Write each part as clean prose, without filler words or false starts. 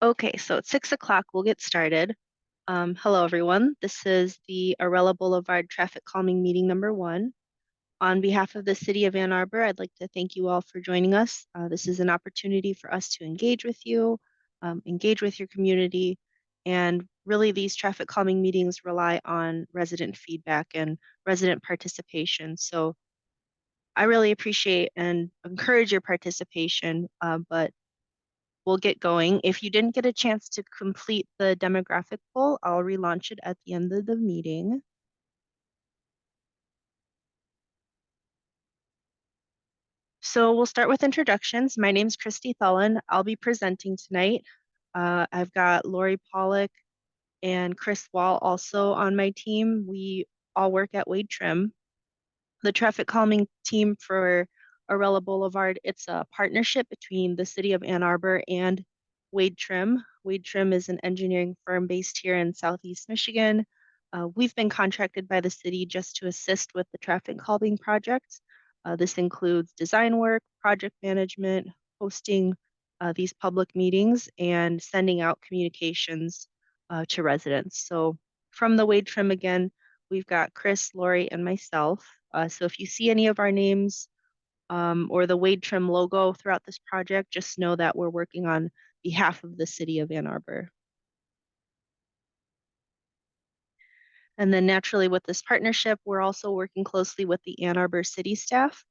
Okay, so at 6 o'clock, we'll get started. Hello, everyone. This is the Arella Boulevard Traffic Calming Meeting number 1. On behalf of the City of Ann Arbor, I'd like to thank you all for joining us. This is an opportunity for us to engage with you, engage with your community, and really these traffic calming meetings rely on resident feedback and resident participation. So I really appreciate and encourage your participation, but we'll get going. If you didn't get a chance to complete the demographic poll, I'll relaunch it at the end of the meeting. So we'll start with introductions. My name's Christy Thullen. I'll be presenting tonight. I've got Lori Pollock and Chris Wall also on my team. We all work at Wade Trim. The traffic calming team for Arella Boulevard, it's a partnership between the city of Ann Arbor and Wade Trim. Wade Trim is an engineering firm based here in Southeast Michigan. We've been contracted by the city just to assist with the traffic calming project. This includes design work, project management, hosting these public meetings, and sending out communications to residents. So from the Wade Trim again, we've got Chris, Lori, and myself. So if you see any of our names or the Wade Trim logo throughout this project, just know that we're working on behalf of the city of Ann Arbor. And then naturally with this partnership, we're also working closely with the Ann Arbor city staff.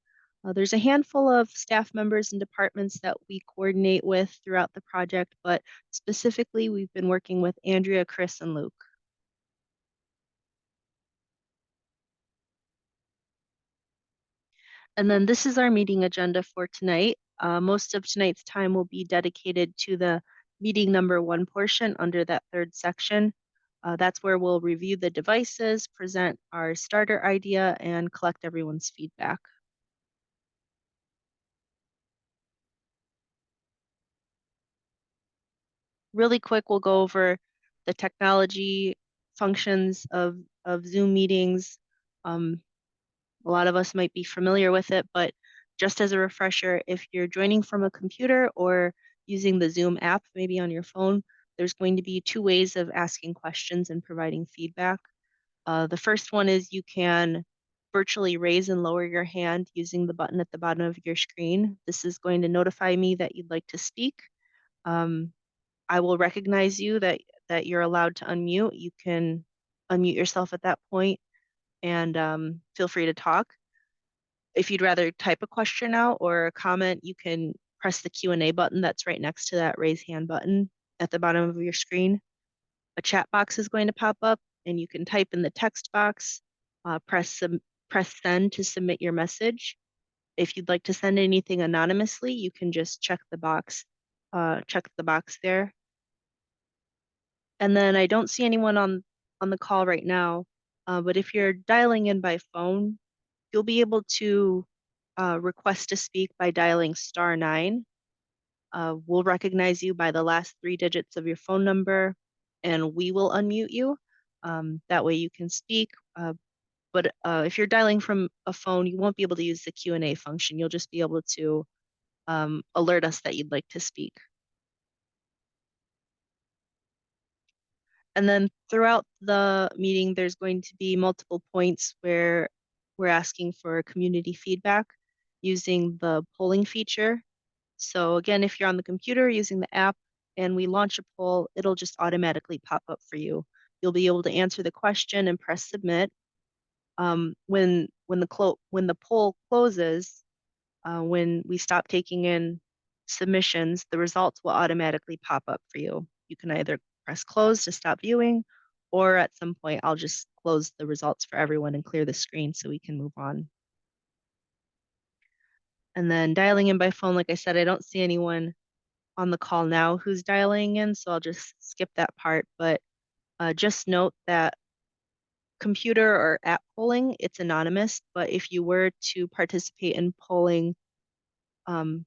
There's a handful of staff members and departments that we coordinate with throughout the project, but specifically we've been working with Andrea, Chris, and Luke. And then this is our meeting agenda for tonight. Most of tonight's time will be dedicated to the meeting number 1 portion under that third section. That's where we'll review the devices, present our starter idea, and collect everyone's feedback. Really quick, we'll go over the technology functions of Zoom meetings. A lot of us might be familiar with it, but just as a refresher, if you're joining from a computer or using the Zoom app, maybe on your phone, there's going to be 2 ways of asking questions and providing feedback. The first one is you can virtually raise and lower your hand using the button at the bottom of your screen. This is going to notify me that you'd like to speak. I will recognize you that you're allowed to unmute. You can unmute yourself at that point and feel free to talk. If you'd rather type a question out or a comment, you can press the Q&A button that's right next to that raise hand button at the bottom of your screen. A chat box is going to pop up and you can type in the text box, press send to submit your message. If you'd like to send anything anonymously, you can just check the box there. And then I don't see anyone on the call right now, but if you're dialing in by phone, you'll be able to request to speak by dialing *9. We'll recognize you by the last 3 digits of your phone number, and we will unmute you. That way you can speak. But if you're dialing from a phone, you won't be able to use the Q&A function. You'll just be able to alert us that you'd like to speak. And then throughout the meeting, there's going to be multiple points where we're asking for community feedback using the polling feature. So again, if you're on the computer using the app and we launch a poll, it'll just automatically pop up for you. You'll be able to answer the question and press submit. When the poll closes, when we stop taking in submissions, the results will automatically pop up for you. You can either press close to stop viewing, or at some point I'll just close the results for everyone and clear the screen so we can move on. And then dialing in by phone, like I said, I don't see anyone on the call now who's dialing in, so I'll just skip that part. But just note that computer or app polling, it's anonymous, but if you were to participate in polling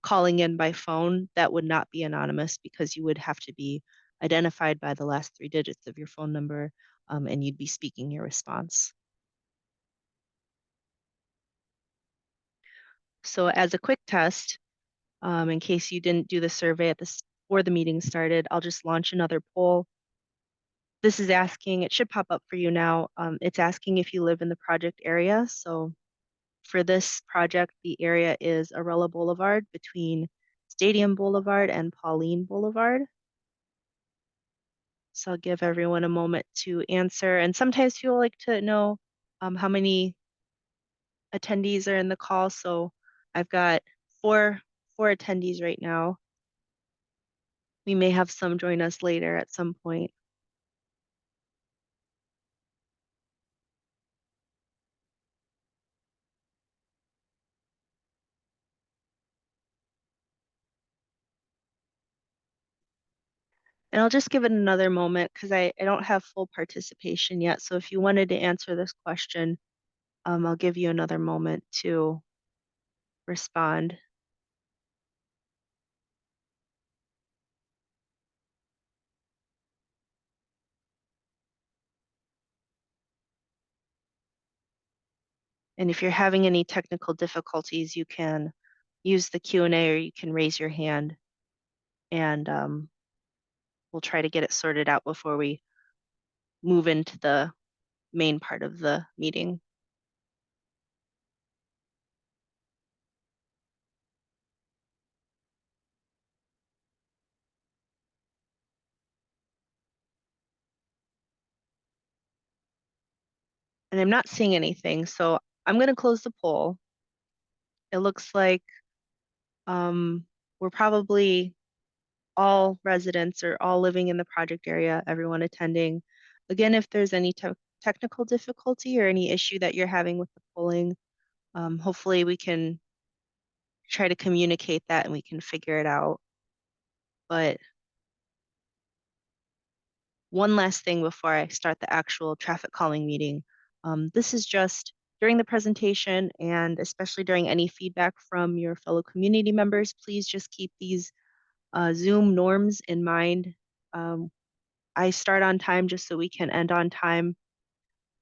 calling in by phone, that would not be anonymous because you would have to be identified by the last 3 digits of your phone number, and you'd be speaking your response. So as a quick test, in case you didn't do the survey at before the meeting started, I'll just launch another poll. This is asking, it should pop up for you now. It's asking if you live in the project area. So for this project, the area is Arella Boulevard between Stadium Boulevard and Pauline Boulevard. So I'll give everyone a moment to answer. And sometimes people like to know how many attendees are in the call. So I've got four attendees right now. We may have some join us later at some point. And I'll just give it another moment because I don't have full participation yet. So if you wanted to answer this question, I'll give you another moment to respond. And if you're having any technical difficulties, you can use the Q&A or you can raise your hand and we'll try to get it sorted out before we move into the main part of the meeting. And I'm not seeing anything, so I'm going to close the poll. It looks like we're probably all residents or all living in the project area, everyone attending. Again, if there's any technical difficulty or any issue that you're having with the polling, hopefully we can try to communicate that and we can figure it out. But one last thing before I start the actual traffic calming meeting. This is just during the presentation and especially during any feedback from your fellow community members, please just keep these Zoom norms in mind. I start on time just so we can end on time.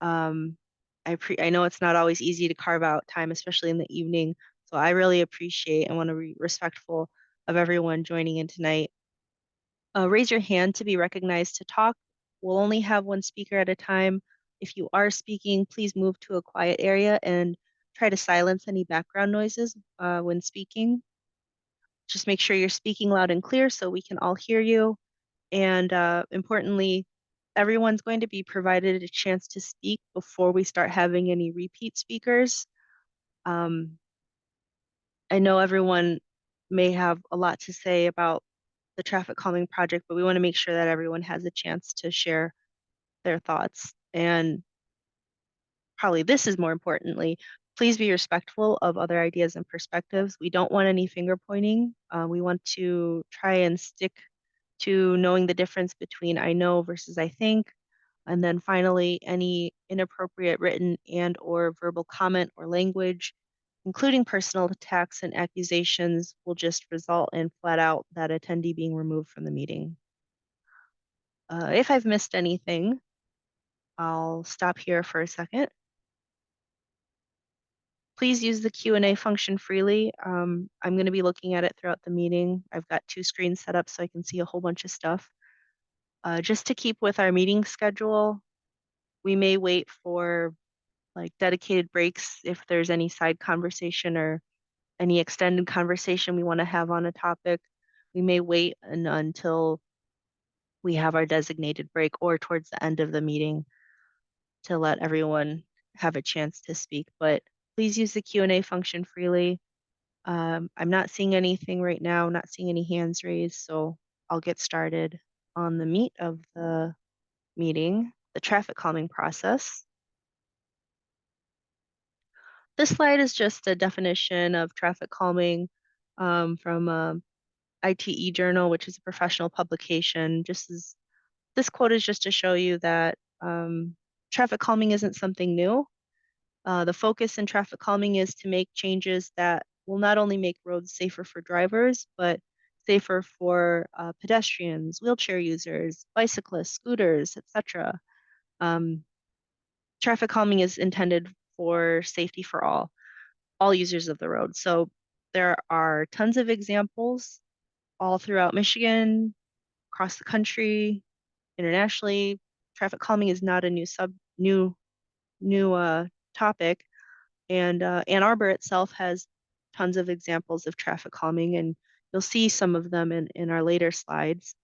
I know it's not always easy to carve out time, especially in the evening. So I really appreciate and want to be respectful of everyone joining in tonight. Raise your hand to be recognized to talk. We'll only have one speaker at a time. If you are speaking, please move to a quiet area and try to silence any background noises when speaking. Just make sure you're speaking loud and clear so we can all hear you. And importantly, everyone's going to be provided a chance to speak before we start having any repeat speakers. Um, I know everyone may have a lot to say about the traffic calming project, but we want to make sure that everyone has a chance to share their thoughts. And probably this is more importantly, please be respectful of other ideas and perspectives. We don't want any finger pointing. We want to try and stick to knowing the difference between I know versus I think. And then finally, any inappropriate written and or verbal comment or language, including personal attacks and accusations, will just result in flat out that attendee being removed from the meeting. If I've missed anything, I'll stop here for a second. Please use the Q&A function freely. I'm going to be looking at it throughout the meeting. I've got two screens set up so I can see a whole bunch of stuff. Just to keep with our meeting schedule, we may wait for like dedicated breaks if there's any side conversation or any extended conversation we want to have on a topic. We may wait until we have our designated break or towards the end of the meeting to let everyone have a chance to speak. But please use the Q&A function freely. I'm not seeing anything right now, not seeing any hands raised, so I'll get started on the meat of the meeting, the traffic calming process. This slide is just a definition of traffic calming from ITE Journal, which is a professional publication. This quote is just to show you that traffic calming isn't something new. The focus in traffic calming is to make changes that will not only make roads safer for drivers, but safer for pedestrians, wheelchair users, bicyclists, scooters, etc. Traffic calming is intended for safety for all users of the road. So there are tons of examples all throughout Michigan, across the country, internationally. Traffic calming is not a new topic, and Ann Arbor itself has tons of examples of traffic calming, and you'll see some of them in our later slides.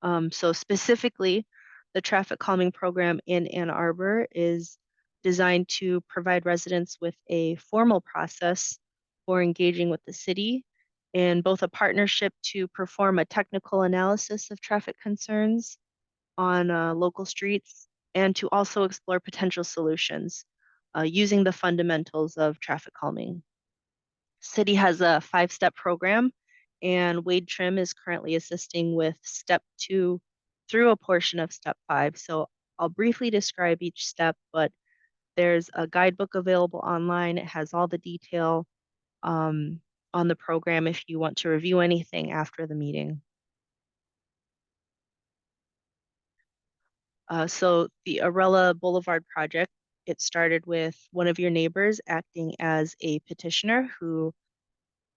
So specifically, the traffic calming program in Ann Arbor is designed to provide residents with a formal process for engaging with the city and both a partnership to perform a technical analysis of traffic concerns on local streets and to also explore potential solutions using the fundamentals of traffic calming. City has a 5-step program, and Wade Trim is currently assisting with step 2 through a portion of step 5. So I'll briefly describe each step, but there's a guidebook available online. It has all the detail on the program if you want to review anything after the meeting. So the Arella Boulevard project, it started with one of your neighbors acting as a petitioner who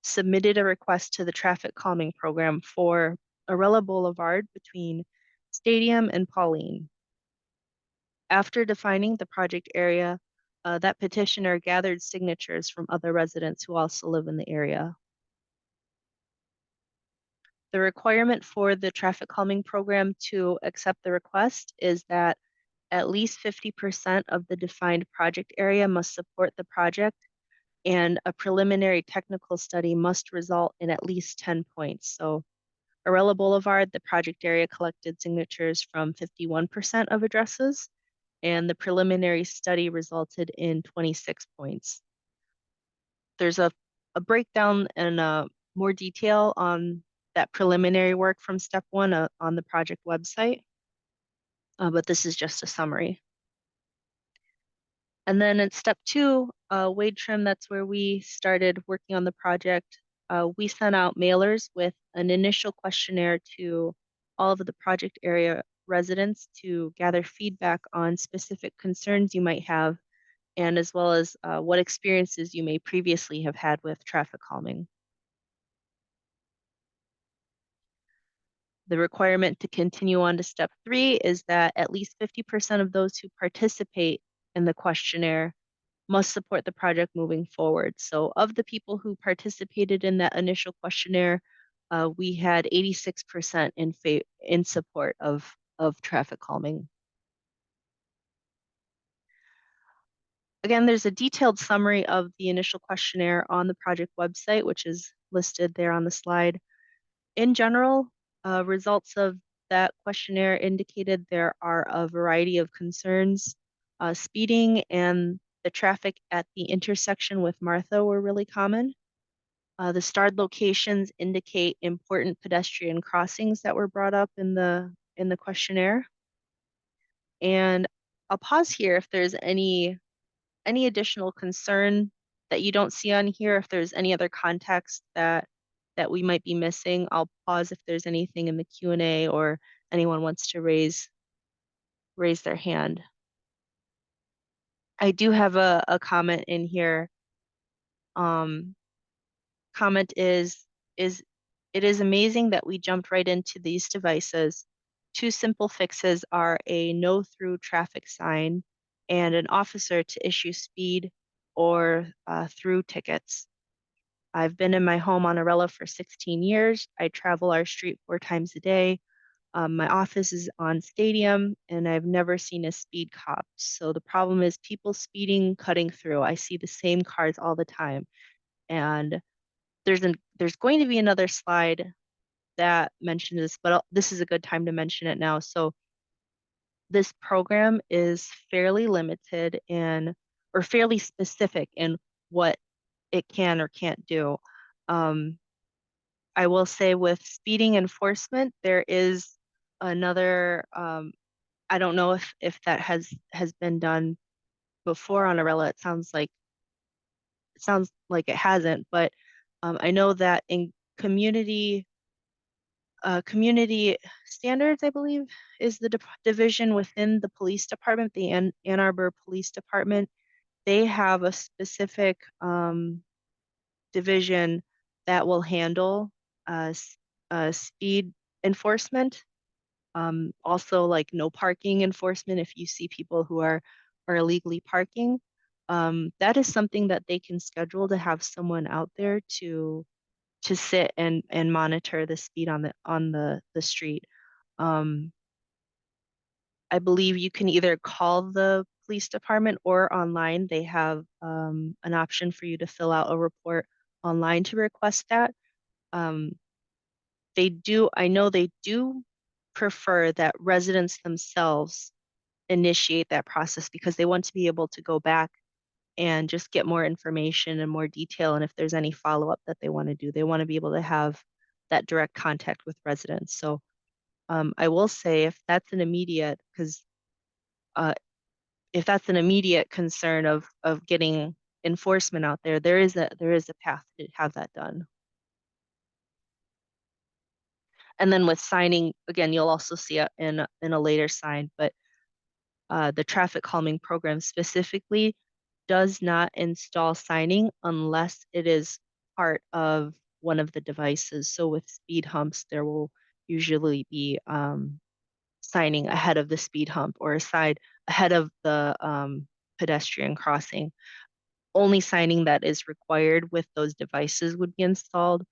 submitted a request to the traffic calming program for Arella Boulevard between Stadium and Pauline. After defining the project area, that petitioner gathered signatures from other residents who also live in the area. The requirement for the traffic calming program to accept the request is that at least 50% of the defined project area must support the project, and a preliminary technical study must result in at least 10 points. So Arella Boulevard, the project area collected signatures from 51% of addresses, and the preliminary study resulted in 26 points. There's a breakdown and more detail on that preliminary work from step 1 on the project website, but this is just a summary. And then in step 2, Wade Trim, that's where we started working on the project. We sent out mailers with an initial questionnaire to all of the project area residents to gather feedback on specific concerns you might have, and as well as what experiences you may previously have had with traffic calming. The requirement to continue on to step 3 is that at least 50% of those who participate in the questionnaire must support the project moving forward. So of the people who participated in that initial questionnaire, we had 86% in support of traffic calming. Again, there's a detailed summary of the initial questionnaire on the project website, which is listed there on the slide. In general, results of that questionnaire indicated there are a variety of concerns. Speeding and the traffic at the intersection with Martha were really common. The starred locations indicate important pedestrian crossings that were brought up in the questionnaire. And I'll pause here if there's any additional concern that you don't see on here, if there's any other context that we might be missing. I'll pause if there's anything in the Q&A or anyone wants to raise their hand. I do have a comment in here. Comment is it is amazing that we jumped right into these devices. 2 simple fixes are a no through traffic sign and an officer to issue speed or through tickets. I've been in my home on Arella for 16 years. I travel our street 4 times a day. My office is on Stadium, and I've never seen a speed cop. So the problem is people speeding, cutting through. I see the same cars all the time. And there's going to be another slide that mentions this, but this is a good time to mention it now. So this program is fairly limited or fairly specific in what it can or can't do. I will say with speeding enforcement, there is another, I don't know if that has been done before on Arella. It sounds like it hasn't, but I know that in community standards, I believe, is the division within the police department, the Ann Arbor Police Department. They have a specific division that will handle speed enforcement, also like no parking enforcement if you see people who are illegally parking. That is something that they can schedule to have someone out there to sit and monitor the speed on the street. Um, I believe you can either call the police department or online. They have an option for you to fill out a report online to request that. Um, I know they do prefer that residents themselves initiate that process because they want to be able to go back and just get more information and more detail. And if there's any follow-up that they want to do, they want to be able to have that direct contact with residents. So I will say if that's an immediate, because uh, if that's an immediate concern of getting enforcement out there, there is a path to have that done. And then with signing, again, you'll also see it in a later sign, but the traffic calming program specifically does not install signing unless it is part of one of the devices. So with speed humps, there will usually be signing ahead of the speed hump or aside ahead of the pedestrian crossing. Only signing that is required with those devices would be installed.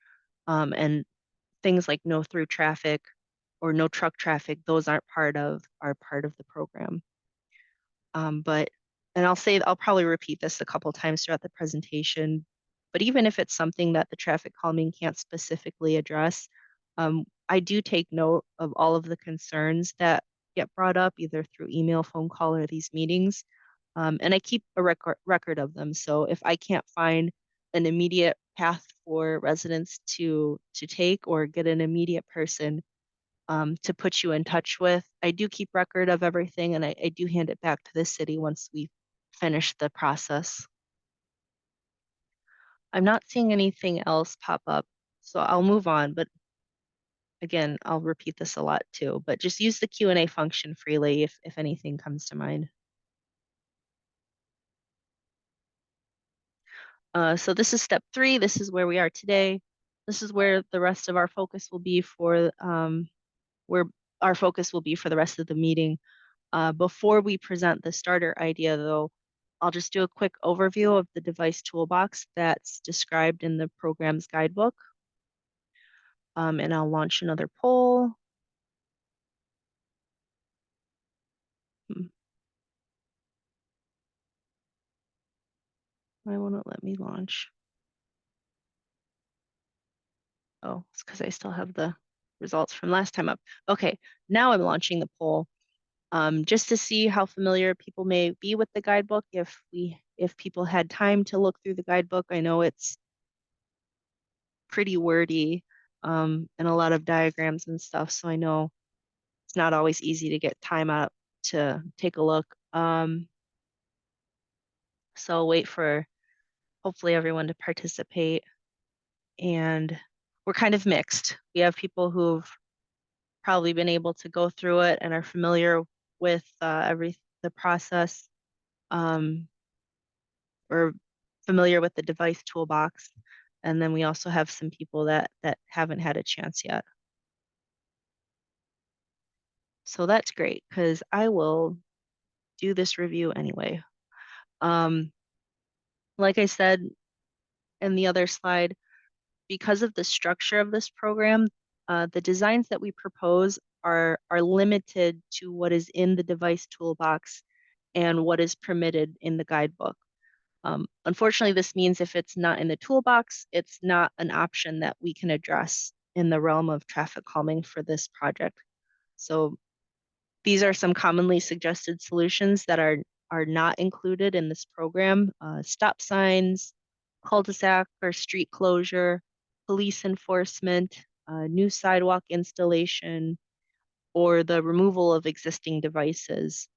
And things like no through traffic or no truck traffic, those aren't part of the program. But and I'll probably repeat this a couple times throughout the presentation, but even if it's something that the traffic calming can't specifically address, I do take note of all of the concerns that get brought up either through email, phone call, or these meetings. And I keep a record of them. So if I can't find an immediate path for residents to take or get an immediate person to put you in touch with. I do keep record of everything and I do hand it back to the city once we finish the process. I'm not seeing anything else pop up, so I'll move on. But again, I'll repeat this a lot too, but just use the Q&A function freely if anything comes to mind. So this is step 3. This is where we are today. This is where the rest of our focus will be where our focus will be for the rest of the meeting. Before we present the starter idea, though, I'll just do a quick overview of the device toolbox that's described in the program's guidebook. And I'll launch another poll. Why won't it let me launch? Oh, it's because I still have the results from last time up. Okay, now I'm launching the poll. Just to see how familiar people may be with the guidebook. If people had time to look through the guidebook, I know it's pretty wordy and a lot of diagrams and stuff. So I know it's not always easy to get time out to take a look. So I'll wait for hopefully everyone to participate. And we're kind of mixed. We have people who've probably been able to go through it and are familiar with the process. Or familiar with the device toolbox. And then we also have some people that haven't had a chance yet. So that's great because I will do this review anyway. Um, like I said in the other slide, because of the structure of this program, the designs that we propose are limited to what is in the device toolbox and what is permitted in the guidebook. Unfortunately, this means if it's not in the toolbox, it's not an option that we can address in the realm of traffic calming for this project. So these are some commonly suggested solutions that are not included in this program. Stop signs, cul-de-sac or street closure, police enforcement, new sidewalk installation, or the removal of existing devices.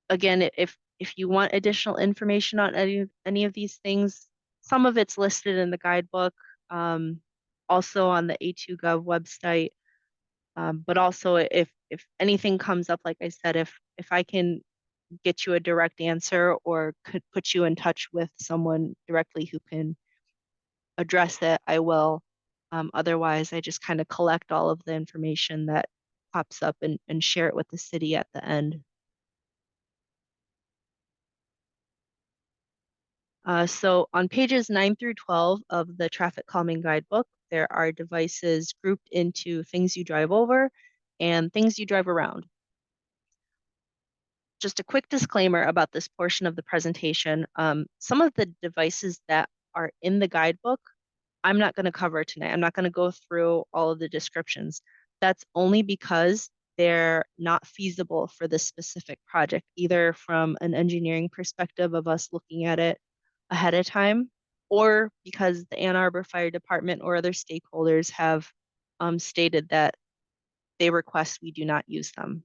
Again, if you want additional information on any of these things, some of it's listed in the guidebook, also on the A2Gov website. But also if anything comes up, like I said, if I can get you a direct answer or could put you in touch with someone directly who can address it, I will. Otherwise, I just kind of collect all of the information that pops up and share it with the city at the end. So on pages 9 through 12 of the traffic calming guidebook, there are devices grouped into things you drive over and things you drive around. Just a quick disclaimer about this portion of the presentation. Some of the devices that are in the guidebook, I'm not going to cover tonight. I'm not going to go through all of the descriptions. That's only because they're not feasible for this specific project, either from an engineering perspective of us looking at it ahead of time, or because the Ann Arbor Fire Department or other stakeholders have stated that they request we do not use them.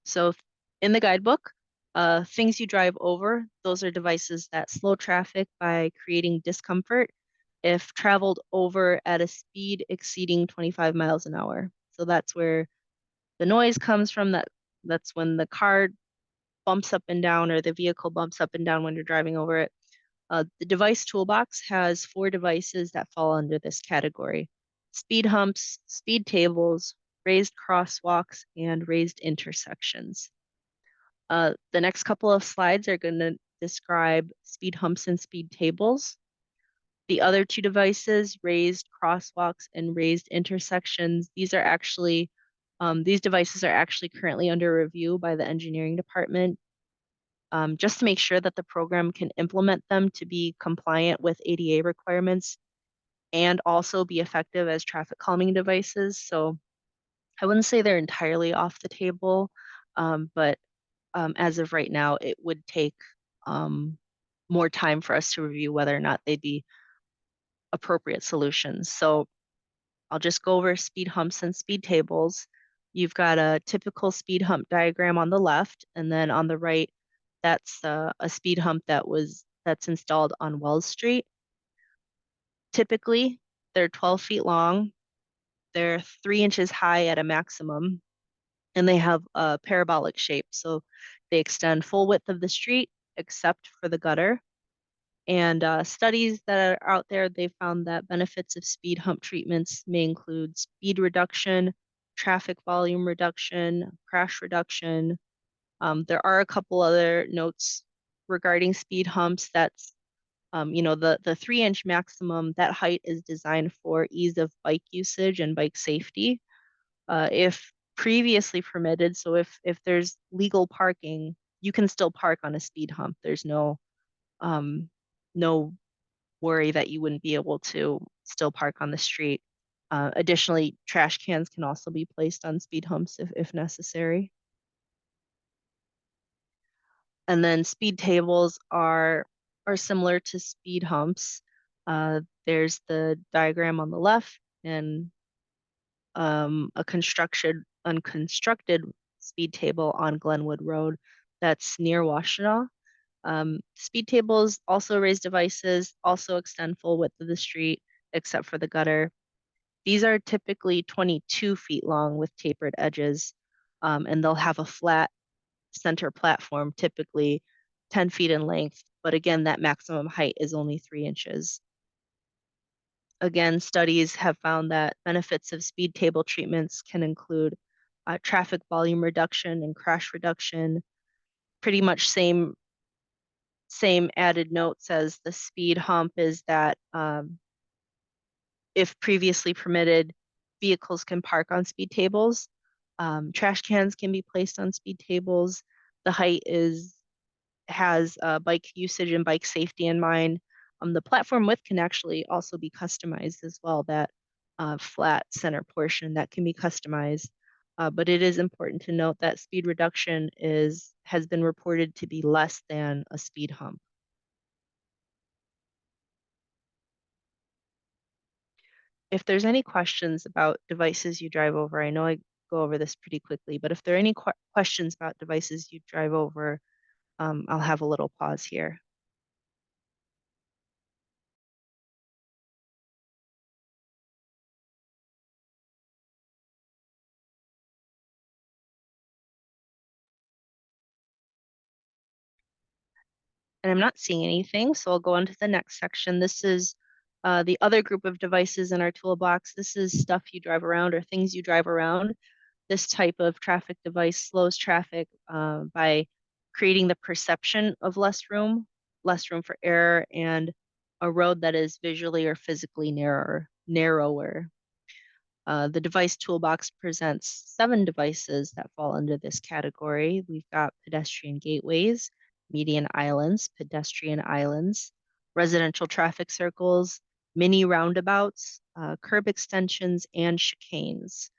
So in the guidebook, things you drive over, those are devices that slow traffic by creating discomfort if traveled over at a speed exceeding 25 miles an hour. So that's where the noise comes from. That's when the car bumps up and down or the vehicle bumps up and down when you're driving over it. The device toolbox has 4 devices that fall under this category: speed humps, speed tables, raised crosswalks, and raised intersections. The next couple of slides are going to describe speed humps and speed tables. The other 2 devices, raised crosswalks and raised intersections, these devices are actually currently under review by the engineering department, just to make sure that the program can implement them to be compliant with ADA requirements and also be effective as traffic calming devices. So I wouldn't say they're entirely off the table, but as of right now, it would take um, more time for us to review whether or not they'd be appropriate solutions. So I'll just go over speed humps and speed tables. You've got a typical speed hump diagram on the left, and then on the right, that's a speed hump that's installed on Wells Street. Typically, they're 12 feet long. They're 3 inches high at a maximum, and they have a parabolic shape. So they extend full width of the street except for the gutter. And studies that are out there, they found that benefits of speed hump treatments may include speed reduction, traffic volume reduction, crash reduction. There are a couple other notes regarding speed humps. That's the 3 inch maximum, that height is designed for ease of bike usage and bike safety. If previously permitted, so if there's legal parking, you can still park on a speed hump. There's um, no worry that you wouldn't be able to still park on the street. Additionally, trash cans can also be placed on speed humps if necessary. And then speed tables are similar to speed humps. There's the diagram on the left and a unconstructed speed table on Glenwood Road that's near Washtenaw. Speed tables, also raised devices, also extend full width of the street except for the gutter. These are typically 22 feet long with tapered edges, and they'll have a flat center platform, typically 10 feet in length. But again, that maximum height is only 3 inches. Again, studies have found that benefits of speed table treatments can include traffic volume reduction and crash reduction. Pretty much same added notes as the speed hump is that if previously permitted, vehicles can park on speed tables. Trash cans can be placed on speed tables. The height has bike usage and bike safety in mind. The platform width can actually also be customized as well, that flat center portion that can be customized. But it is important to note that speed reduction has been reported to be less than a speed hump. If there's any questions about devices you drive over, I know I go over this pretty quickly, but if there are any questions about devices you drive over, I'll have a little pause here. And I'm not seeing anything, so I'll go on to the next section. This is the other group of devices in our toolbox. This is stuff you drive around or things you drive around. This type of traffic device slows traffic by creating the perception of less room for error, and a road that is visually or physically narrower. The device toolbox presents 7 devices that fall under this category. We've got pedestrian gateways, median islands, pedestrian islands, residential traffic circles, mini roundabouts, curb extensions, and chicanes.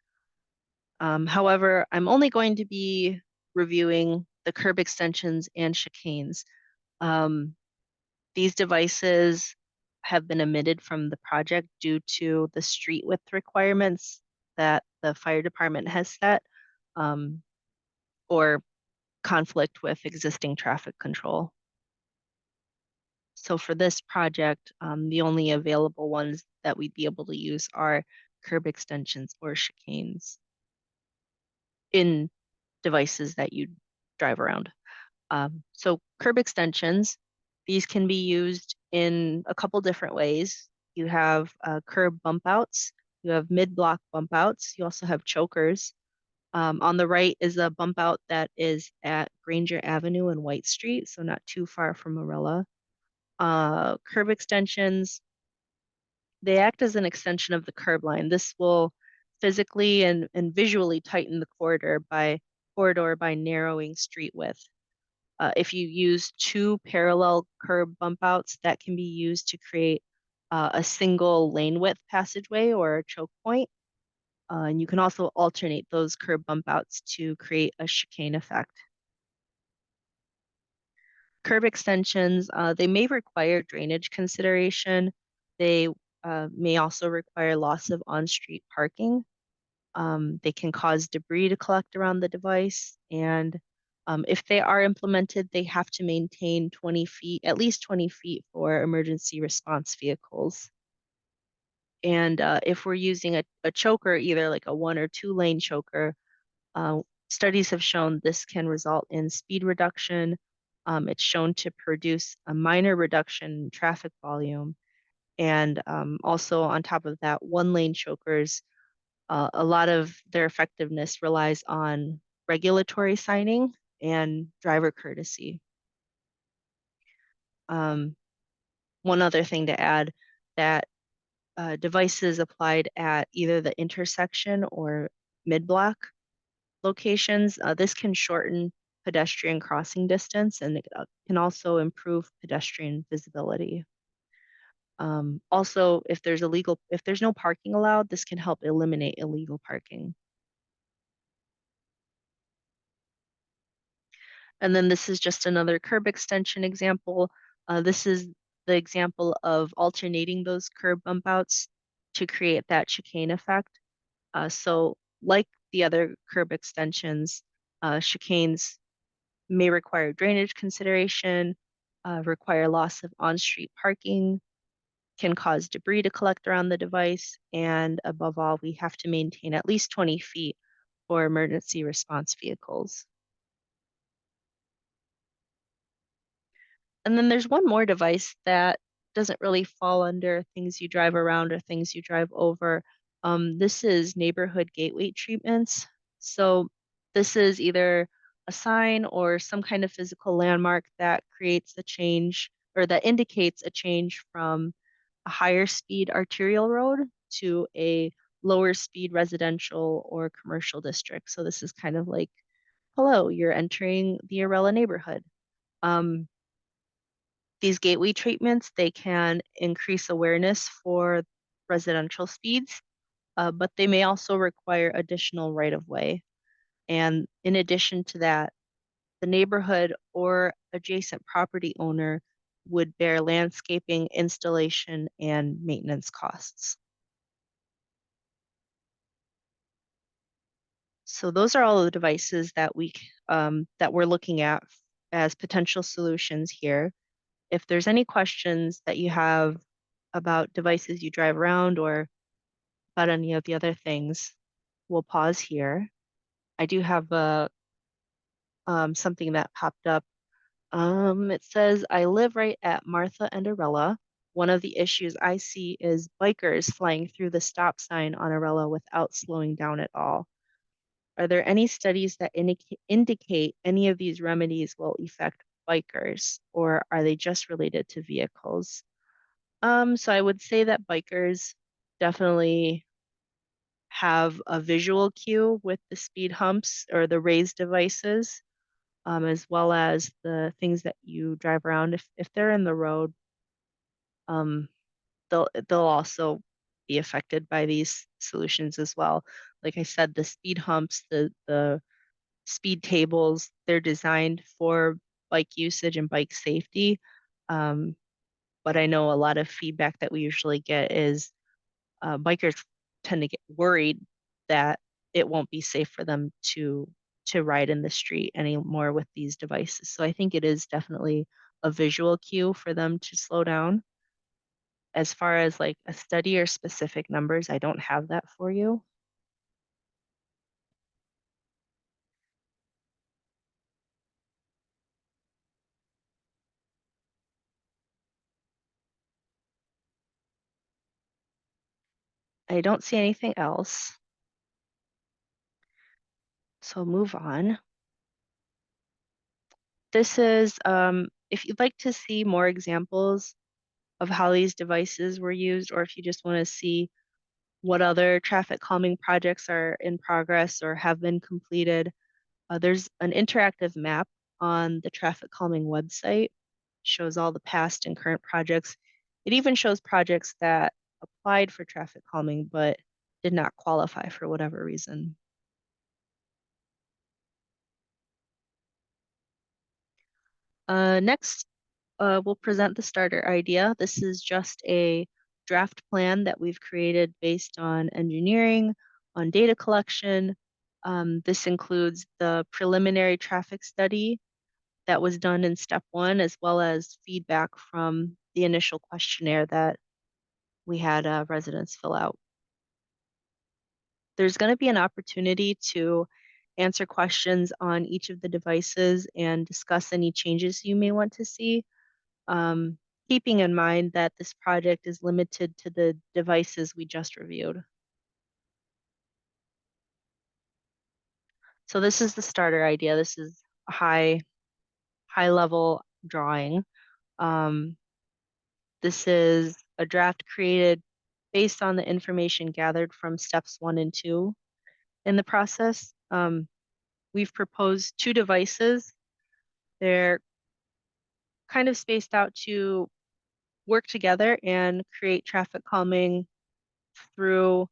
However, I'm only going to be reviewing the curb extensions and chicanes. Um, these devices have been omitted from the project due to the street width requirements that the fire department has set, um, or conflict with existing traffic control. So for this project, the only available ones that we'd be able to use are curb extensions or chicanes in devices that you drive around. So curb extensions, these can be used in a couple different ways. You have curb bump outs, you have mid-block bump outs, you also have chokers. On the right is a bump out that is at Granger Avenue and White Street, so not too far from Arella. Curb extensions, they act as an extension of the curb line. This will physically and visually tighten the corridor by narrowing street width. If you use 2 parallel curb bump outs, that can be used to create a single lane width passageway or a choke point. And you can also alternate those curb bump outs to create a chicane effect. Curb extensions, they may require drainage consideration. They may also require loss of on-street parking. They can cause debris to collect around the device. And if they are implemented, they have to maintain 20 feet, at least 20 feet for emergency response vehicles. And if we're using a choker, either like a 1 or 2 lane choker, uh, studies have shown this can result in speed reduction. It's shown to produce a minor reduction in traffic volume. And also on top of that, 1 lane chokers, a lot of their effectiveness relies on regulatory signing and driver courtesy. Um, one other thing to add, that devices applied at either the intersection or mid-block locations, this can shorten pedestrian crossing distance, and it can also improve pedestrian visibility. Also, if there's no parking allowed, this can help eliminate illegal parking. And then this is just another curb extension example. This is the example of alternating those curb bump outs to create that chicane effect. So like the other curb extensions, chicanes may require drainage consideration, require loss of on-street parking, can cause debris to collect around the device, and above all, we have to maintain at least 20 feet for emergency response vehicles. And then there's one more device that doesn't really fall under things you drive around or things you drive over. This is neighborhood gateway treatments. So this is either a sign or some kind of physical landmark that creates a change or that indicates a change from a higher speed arterial road to a lower speed residential or commercial district. So this is kind of like, hello, you're entering the Arella neighborhood. Um, these gateway treatments, they can increase awareness for residential speeds, but they may also require additional right of way. And in addition to that, the neighborhood or adjacent property owner would bear landscaping, installation, and maintenance costs. So those are all of the devices that we're looking at as potential solutions here. If there's any questions that you have about devices you drive around or about any of the other things, we'll pause here. I do have something that popped up It says, I live right at Martha and Arella. One of the issues I see is bikers flying through the stop sign on Arella without slowing down at all. Are there any studies that indicate any of these remedies will affect bikers, or are they just related to vehicles? So I would say that bikers definitely have a visual cue with the speed humps or the raised devices, as well as the things that you drive around. If they're in the road, um, they'll also be affected by these solutions as well. Like I said, the speed humps, the speed tables, they're designed for bike usage and bike safety. Um, but I know a lot of feedback that we usually get is bikers tend to get worried that it won't be safe for them to ride in the street anymore with these devices. So I think it is definitely a visual cue for them to slow down. As far as like a study or specific numbers, I don't have that for you. I don't see anything else. So move on. This is, if you'd like to see more examples of how these devices were used, or if you just want to see what other traffic calming projects are in progress or have been completed, there's an interactive map on the traffic calming website, shows all the past and current projects. It even shows projects that applied for traffic calming but did not qualify for whatever reason. Next, we'll present the starter idea. This is just a draft plan that we've created based on engineering, on data collection. This includes the preliminary traffic study that was done in step one, as well as feedback from the initial questionnaire that we had residents fill out. There's going to be an opportunity to answer questions on each of the devices and discuss any changes you may want to see. um, Keeping in mind that this project is limited to the devices we just reviewed. So this is the starter idea. This is a high level drawing. Um, this is a draft created based on the information gathered from steps one and two in the process. We've proposed two devices. They're kind of spaced out to work together and create traffic calming through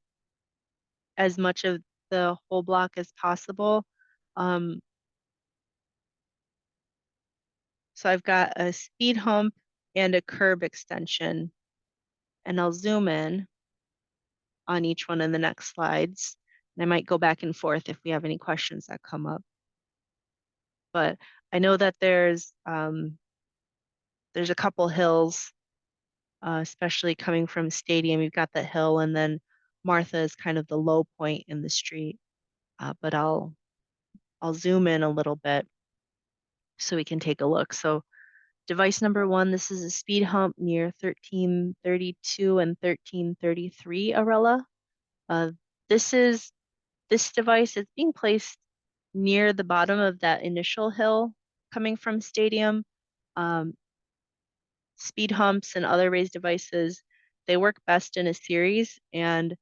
as much of the whole block as possible. Um, so I've got a speed hump and a curb extension, and I'll zoom in on each one in the next slides. And I might go back and forth if we have any questions that come up. But I know that there's a couple hills, especially coming from Stadium. You've got the hill, and then Martha is kind of the low point in the street. But I'll zoom in a little bit so we can take a look. So device number one, this is a speed hump near 1332 and 1333 Arella. Uh, this is this device is being placed near the bottom of that initial hill coming from Stadium. Um, Speed humps and other raised devices, they work best in a series. And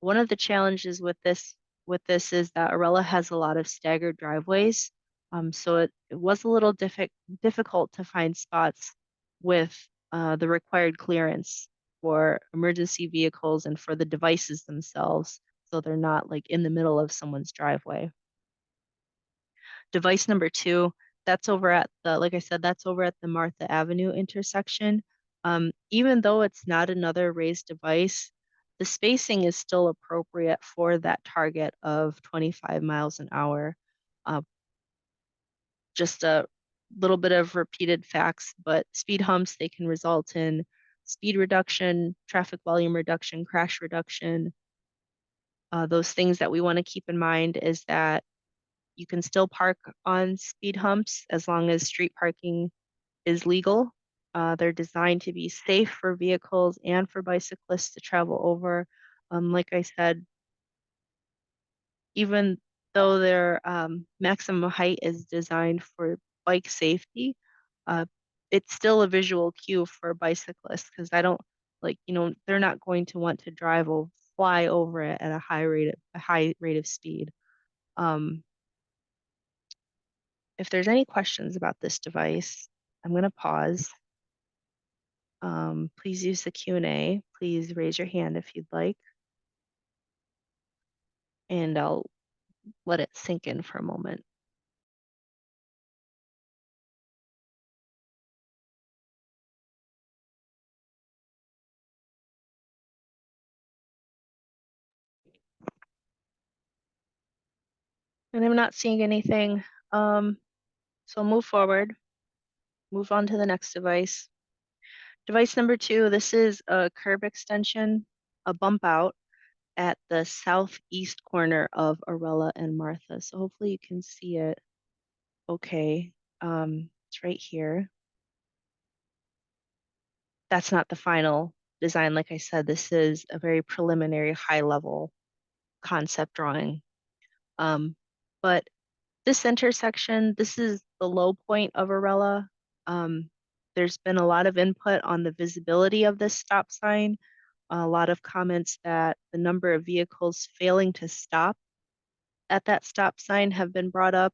one of the challenges with this is that Arella has a lot of staggered driveways. So it was a little difficult to find spots with the required clearance for emergency vehicles and for the devices themselves, so they're not like in the middle of someone's driveway. Device number two, that's over at the, like I said, that's over at the Martha Avenue intersection. Even though it's not another raised device, the spacing is still appropriate for that target of 25 miles an hour. Uh, just a little bit of repeated facts, but speed humps, they can result in speed reduction, traffic volume reduction, crash reduction. Those things that we want to keep in mind is that you can still park on speed humps as long as street parking is legal. They're designed to be safe for vehicles and for bicyclists to travel over. Like I said, even though their maximum height is designed for bike safety, uh, it's still a visual cue for bicyclists because I don't like, they're not going to want to drive or fly over it at a high rate of speed. Um, if there's any questions about this device, I'm going to pause. Please use the Q&A. Please raise your hand if you'd like, and I'll let it sink in for a moment. And I'm not seeing anything. So move forward, move on to the next device. Device number 2, this is a curb extension, a bump out at the southeast corner of Arella and Martha. So hopefully you can see it okay. It's right here. That's not the final design. Like I said, this is a very preliminary high level concept drawing. Um, but this intersection, this is the low point of Arella. Um, there's been a lot of input on the visibility of this stop sign, a lot of comments that the number of vehicles failing to stop at that stop sign have been brought up.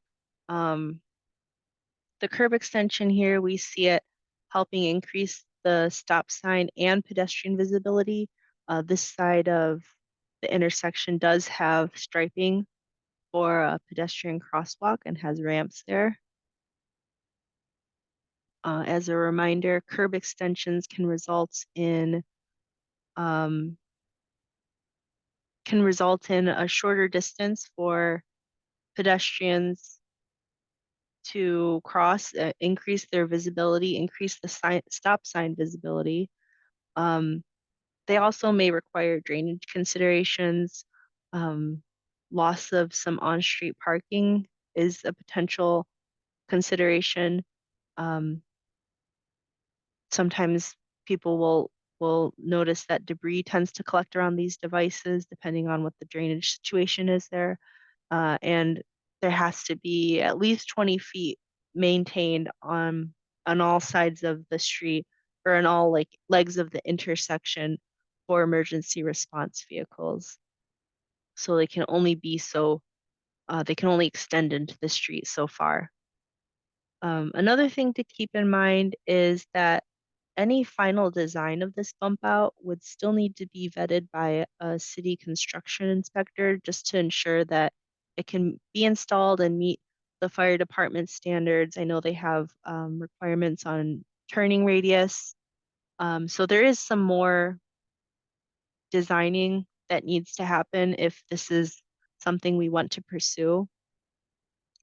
Um, the curb extension here, we see it helping increase the stop sign and pedestrian visibility. This side of the intersection does have striping for a pedestrian crosswalk and has ramps there. As a reminder, curb extensions um, can result in a shorter distance for pedestrians to cross, increase their visibility, increase the stop sign visibility. Um, they also may require drainage considerations. Um, Loss of some on-street parking is a potential consideration. Um, Sometimes people will notice that debris tends to collect around these devices depending on what the drainage situation is there. And there has to be at least 20 feet maintained on all sides of the street or on all like legs of the intersection for emergency response vehicles. So they can only extend into the street so far. Another thing to keep in mind is that any final design of this bump out would still need to be vetted by a city construction inspector just to ensure that it can be installed and meet the fire department standards. I know they have requirements on turning radius. So there is some more designing that needs to happen if this is something we want to pursue.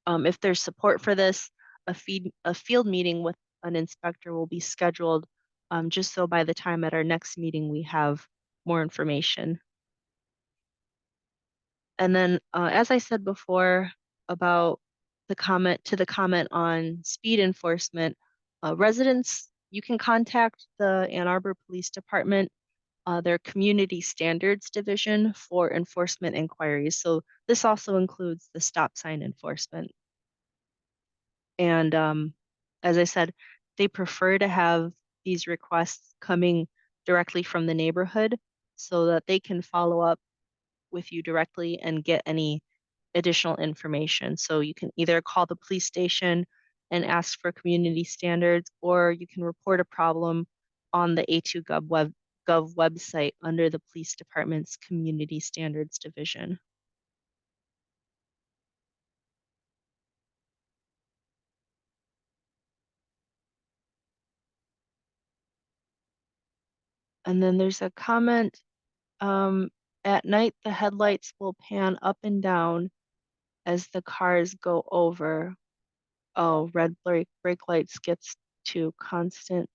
If there's support for this, a field meeting with an inspector will be scheduled, just so by the time at our next meeting we have more information. And then, as I said before about the comment on speed enforcement, residents, you can contact the Ann Arbor Police Department, their Community Standards Division for enforcement inquiries. So this also includes the stop sign enforcement. And as I said, they prefer to have these requests coming directly from the neighborhood so that they can follow up with you directly and get any additional information. So you can either call the police station and ask for community standards, or you can report a problem on the A2Gov website under the police department's Community Standards Division. And then there's a comment, um, at night, the headlights will pan up and down as the cars go over. Oh, red brake lights gets to constant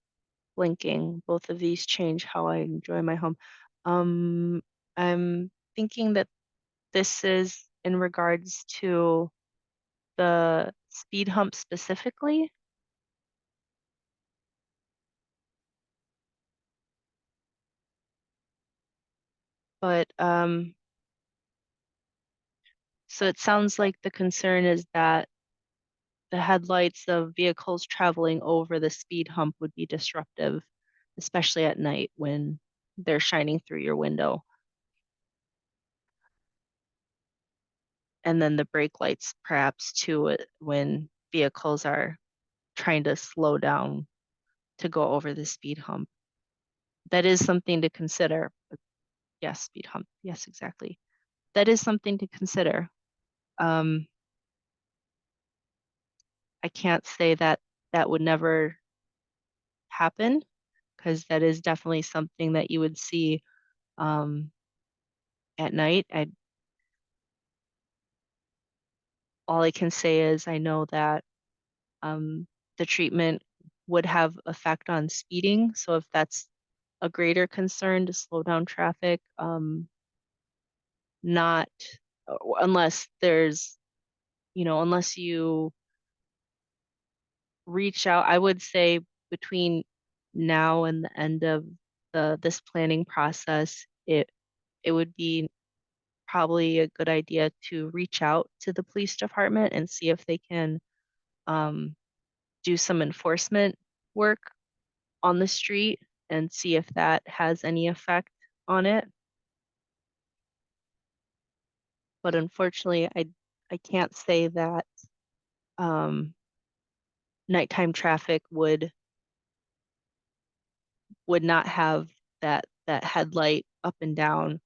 blinking. Both of these change how I enjoy my home. Um, I'm thinking that this is in regards to the speed hump specifically, but so it sounds like the concern is that the headlights of vehicles traveling over the speed hump would be disruptive, especially at night when they're shining through your window. And then the brake lights perhaps too when vehicles are trying to slow down to go over the speed hump. That is something to consider. Yes, speed hump. Yes, exactly. That is something to consider. Um, I can't say that that would never happen because that is definitely something that you would see um, at night. All I can say is I know that the treatment would have effect on speeding. So if that's a greater concern to slow down traffic, not unless there's, unless you reach out, I would say between now and the end of this planning process, it would be probably a good idea to reach out to the police department and see if they can um, do some enforcement work on the street and see if that has any effect on it. But unfortunately, I can't say that um, nighttime traffic would not have that headlight up and down.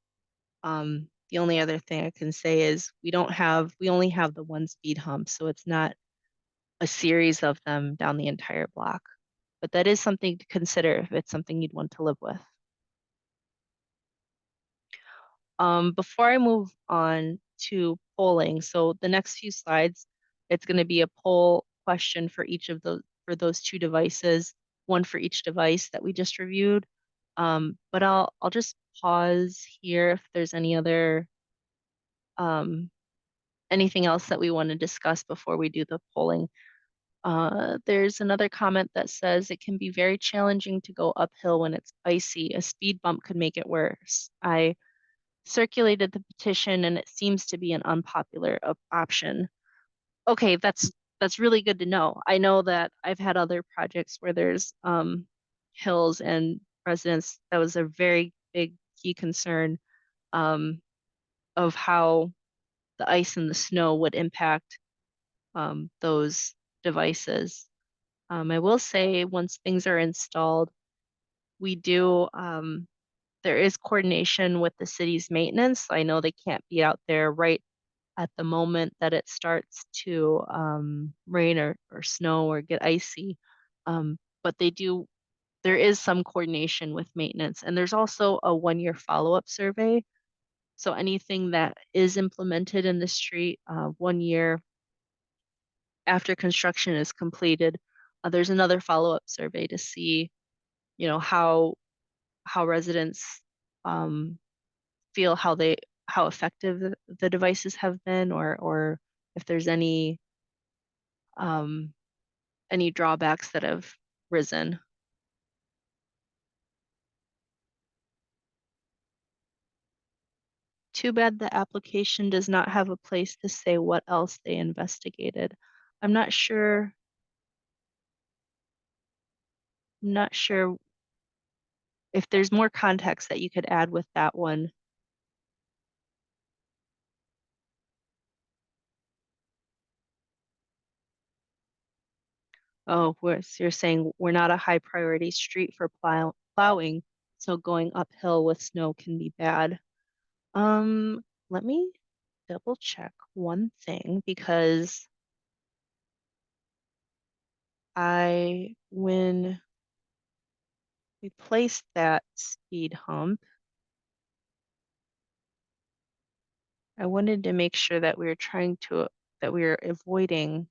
The only other thing I can say is we only have the one speed hump, so it's not a series of them down the entire block. But that is something to consider if it's something you'd want to live with. Before I move on to polling, so the next few slides, it's going to be a poll question for each of those two devices, one for each device that we just reviewed. But I'll just pause here if there's um, anything else that we want to discuss before we do the polling. There's another comment that says it can be very challenging to go uphill when it's icy. A speed bump could make it worse. I circulated the petition and it seems to be an unpopular option. Okay, that's really good to know. I know that I've had other projects where there's hills and residents, that was a very big key concern um, of how the ice and the snow would impact those devices. I will say once things are installed, we do there is coordination with the city's maintenance. I know they can't be out there right at the moment that it starts to rain or snow or get icy. But there is some coordination with maintenance. And there's also a 1-year follow-up survey. So anything that is implemented in the street 1 year after construction is completed, there's another follow-up survey to see, how residents um, feel how effective the devices have been or if there's um, any drawbacks that have risen. Too bad the application does not have a place to say what else they investigated. I'm not sure if there's more context that you could add with that one. Oh, so you're saying we're not a high priority street for plowing, so going uphill with snow can be bad. Let me double check one thing because when we placed that speed hump, I wanted to make sure that that we were avoiding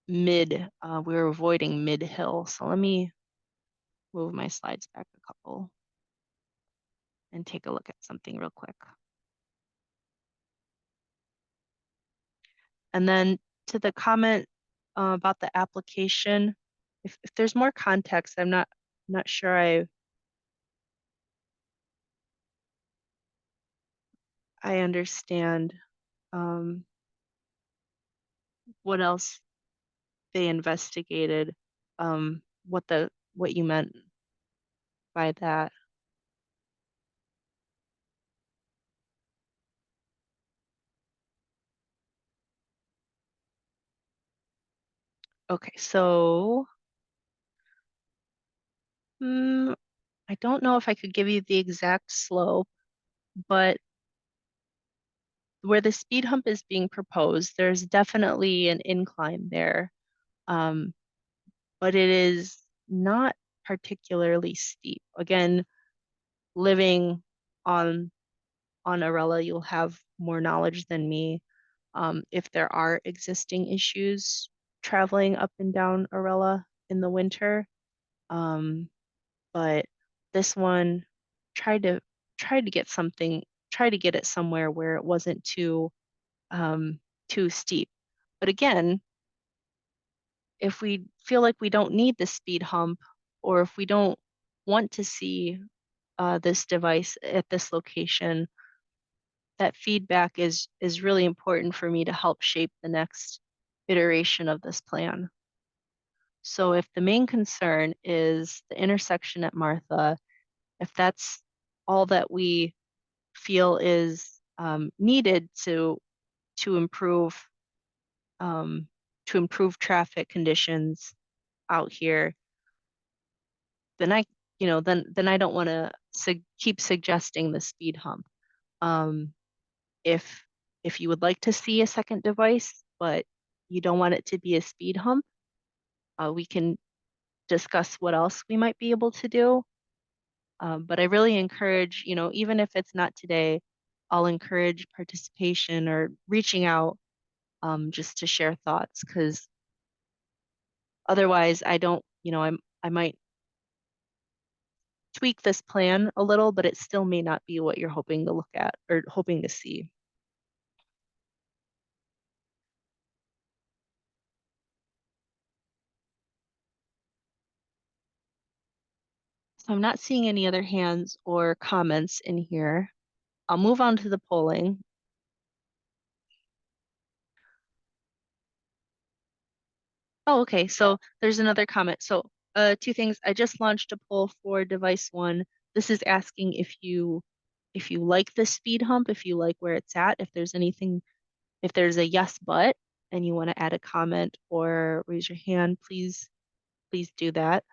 we were avoiding mid hill. So let me move my slides back a couple and take a look at something real quick. And then to the comment about the application, if there's more context, I'm not sure I understand um, what else they investigated, what you meant by that. Okay, so mm, I don't know if I could give you the exact slope, but where the speed hump is being proposed, there's definitely an incline there. Um, but it is not particularly steep. Again, living on on Arella, you'll have more knowledge than me. If there are existing issues traveling up and down Arella in the winter. Um, but this one tried to tried to get something, tried to get it somewhere where it wasn't um, too steep. But again, if we feel like we don't need the speed hump, or if we don't want to see this device at this location, that feedback is really important for me to help shape the next iteration of this plan. So if the main concern is the intersection at Martha, if that's all that we feel is needed to improve um, to improve traffic conditions out here, then then I don't want to keep suggesting the speed hump. Um, if if you would like to see a second device, but you don't want it to be a speed hump, we can discuss what else we might be able to do. But I really encourage, even if it's not today, I'll encourage participation or reaching out just to share thoughts, because otherwise I don't, I might tweak this plan a little, but it still may not be what you're hoping to look at or hoping to see. So I'm not seeing any other hands or comments in here. I'll move on to the polling. Oh, okay. So there's another comment. So two things. I just launched a poll for device one. This is asking if you like the speed hump, if you like where it's at, if there's a yes but and you want to add a comment or raise your hand, please do that.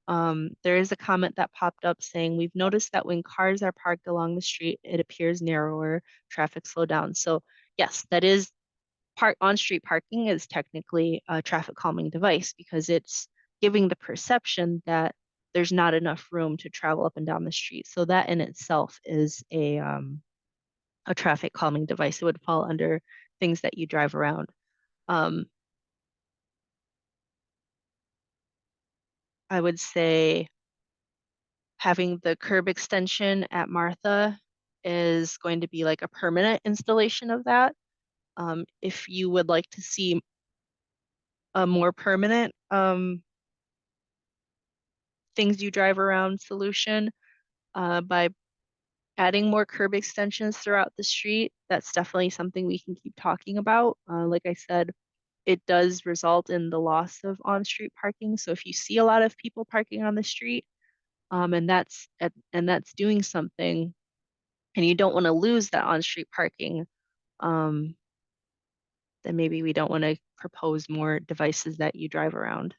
There is a comment that popped up saying, we've noticed that when cars are parked along the street, it appears narrower, traffic slow down. So yes, that is on-street parking is technically a traffic calming device because it's giving the perception that there's not enough room to travel up and down the street. So that in itself is a traffic calming device. It would fall under things that you drive around. Um, I would say having the curb extension at Martha is going to be like a permanent installation of that. If you would like to see a more permanent things you drive around solution by adding more curb extensions throughout the street, that's definitely something we can keep talking about. Like I said, it does result in the loss of on-street parking. So if you see a lot of people parking on the street, and that's doing something, and you don't want to lose that on-street parking, um, then maybe we don't want to propose more devices that you drive around.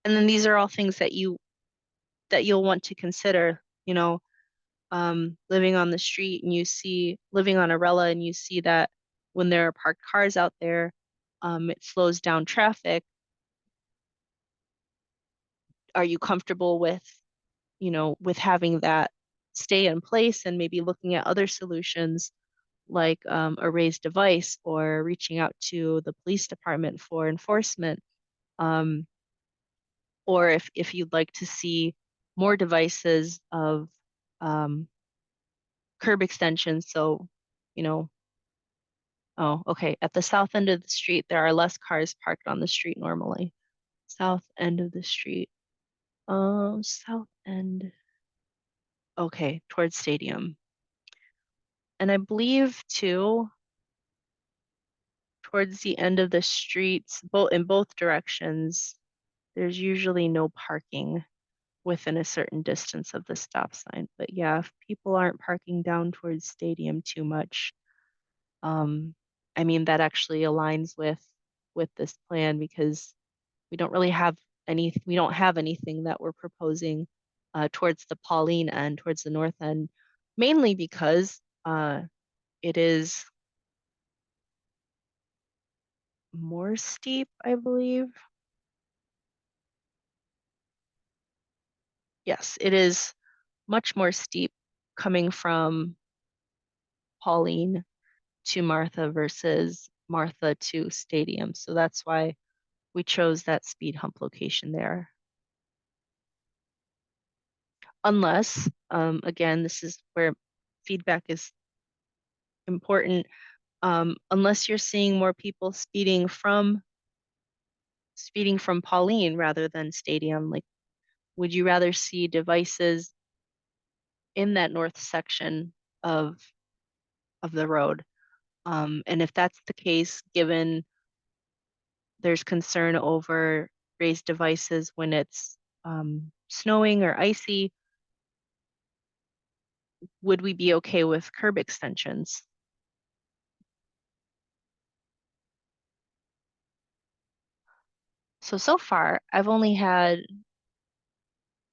And then these are all things that you'll want to consider, living on the street and living on Arella and you see that when there are parked cars out there, it slows down traffic. Are you comfortable with having that stay in place and maybe looking at other solutions like a raised device or reaching out to the police department for enforcement? Um, or if you'd like to see more devices of um, curb extensions. So, you know, oh, okay. At the south end of the street, there are less cars parked on the street normally. South end of the street. South end. Okay, towards Stadium. And I believe too, towards the end of the streets, both in both directions, there's usually no parking within a certain distance of the stop sign. But yeah, if people aren't parking down towards Stadium too much, um, I mean that actually aligns with this plan because we don't really have we don't have anything that we're proposing towards the Pauline end, towards the north end, mainly because it is more steep, I believe. Yes, it is much more steep coming from Pauline to Martha versus Martha to Stadium. So that's why we chose that speed hump location there. Unless, again, this is where feedback is important. Unless you're seeing more people speeding from Pauline rather than Stadium, like would you rather see devices in that north section of of the road? And if that's the case, given there's concern over raised devices when it's snowing or icy, would we be okay with curb extensions? So far, I've only had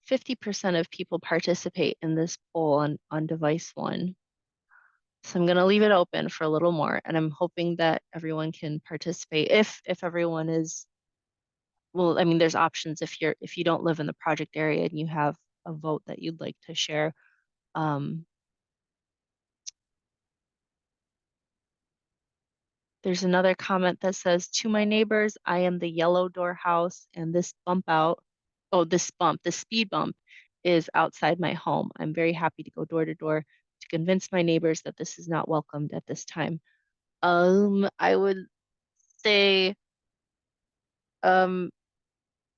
50% of people participate in this poll on device one. So I'm going to leave it open for a little more, and I'm hoping that everyone can participate if everyone is, well, I mean, there's options if you don't live in the project area and you have a vote that you'd like to share. Um, there's another comment that says, to my neighbors, I am the yellow door house and this this speed bump is outside my home. I'm very happy to go door to door to convince my neighbors that this is not welcomed at this time. I would say um,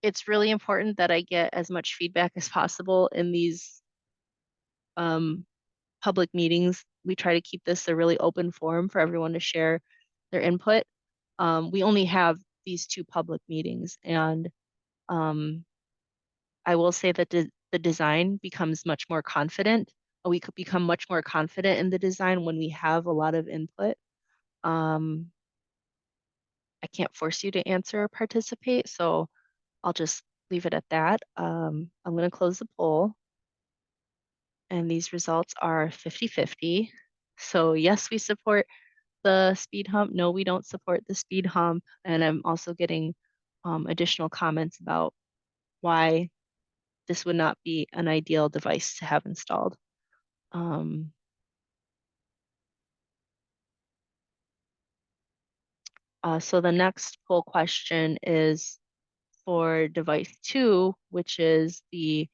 it's really important that I get as much feedback as possible in these um, public meetings. We try to keep this a really open forum for everyone to share their input. We only have these two public meetings, and um, I will say that the design becomes much more confident. We could become much more confident in the design when we have a lot of input. Um, I can't force you to answer or participate, so I'll just leave it at that. I'm going to close the poll, and these results are 50-50. So yes, we support the speed hump. No, we don't support the speed hump. And I'm also getting additional comments about why this would not be an ideal device to have installed. Um, so the next poll question is for device two, which is the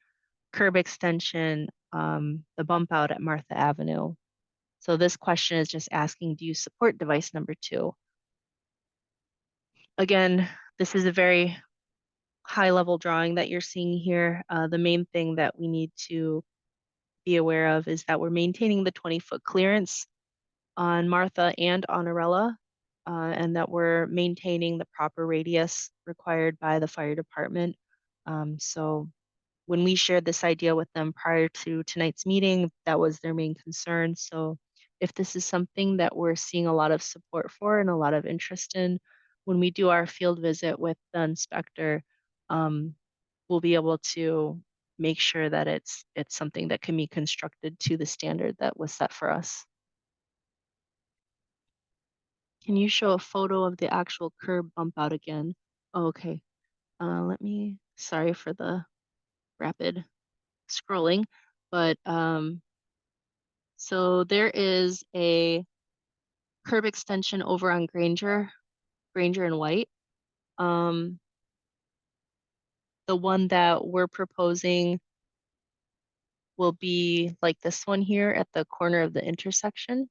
curb extension, the bump out at Martha Avenue. So this question is just asking, do you support device number two? Again, this is a very high level drawing that you're seeing here. The main thing that we need to be aware of is that we're maintaining the 20-foot clearance on Martha and on Arella, and that we're maintaining the proper radius required by the fire department. So when we shared this idea with them prior to tonight's meeting, that was their main concern. So if this is something that we're seeing a lot of support for and a lot of interest in, when we do our field visit with the inspector, um, we'll be able to make sure that it's something that can be constructed to the standard that was set for us. Can you show a photo of the actual curb bump out again? Oh, okay. Sorry for the rapid scrolling, but so there is a curb extension over on Granger and White. Um, The one that we're proposing will be like this one here at the corner of the intersection.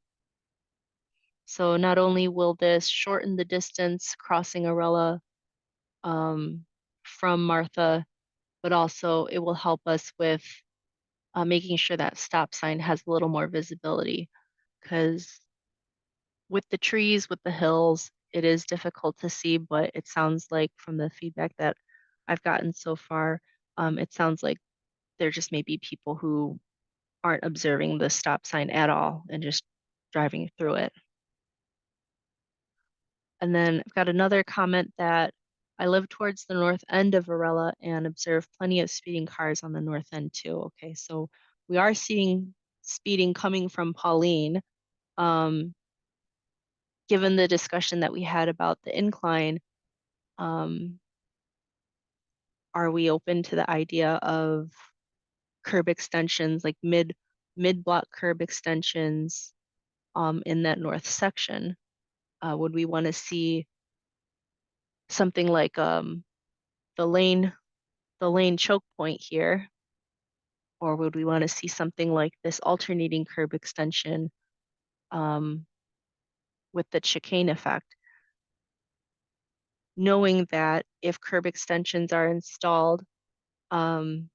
So not only will this shorten the distance crossing Arella from Martha, but also it will help us with making sure that stop sign has a little more visibility because with the trees, with the hills, it is difficult to see, but it sounds like from the feedback that I've gotten so far, it sounds like there just may be people who aren't observing the stop sign at all and just driving through it. And then I've got another comment that I live towards the north end of Varela and observe plenty of speeding cars on the north end too. Okay, so we are seeing speeding coming from Pauline. Um, Given the discussion that we had about the incline, um, are we open to the idea of curb extensions, like mid block curb extensions in that north section? Would we want to see something like the lane the lane choke point here, or would we want to see something like this alternating curb extension um, with the chicane effect, knowing that if curb extensions are installed, um,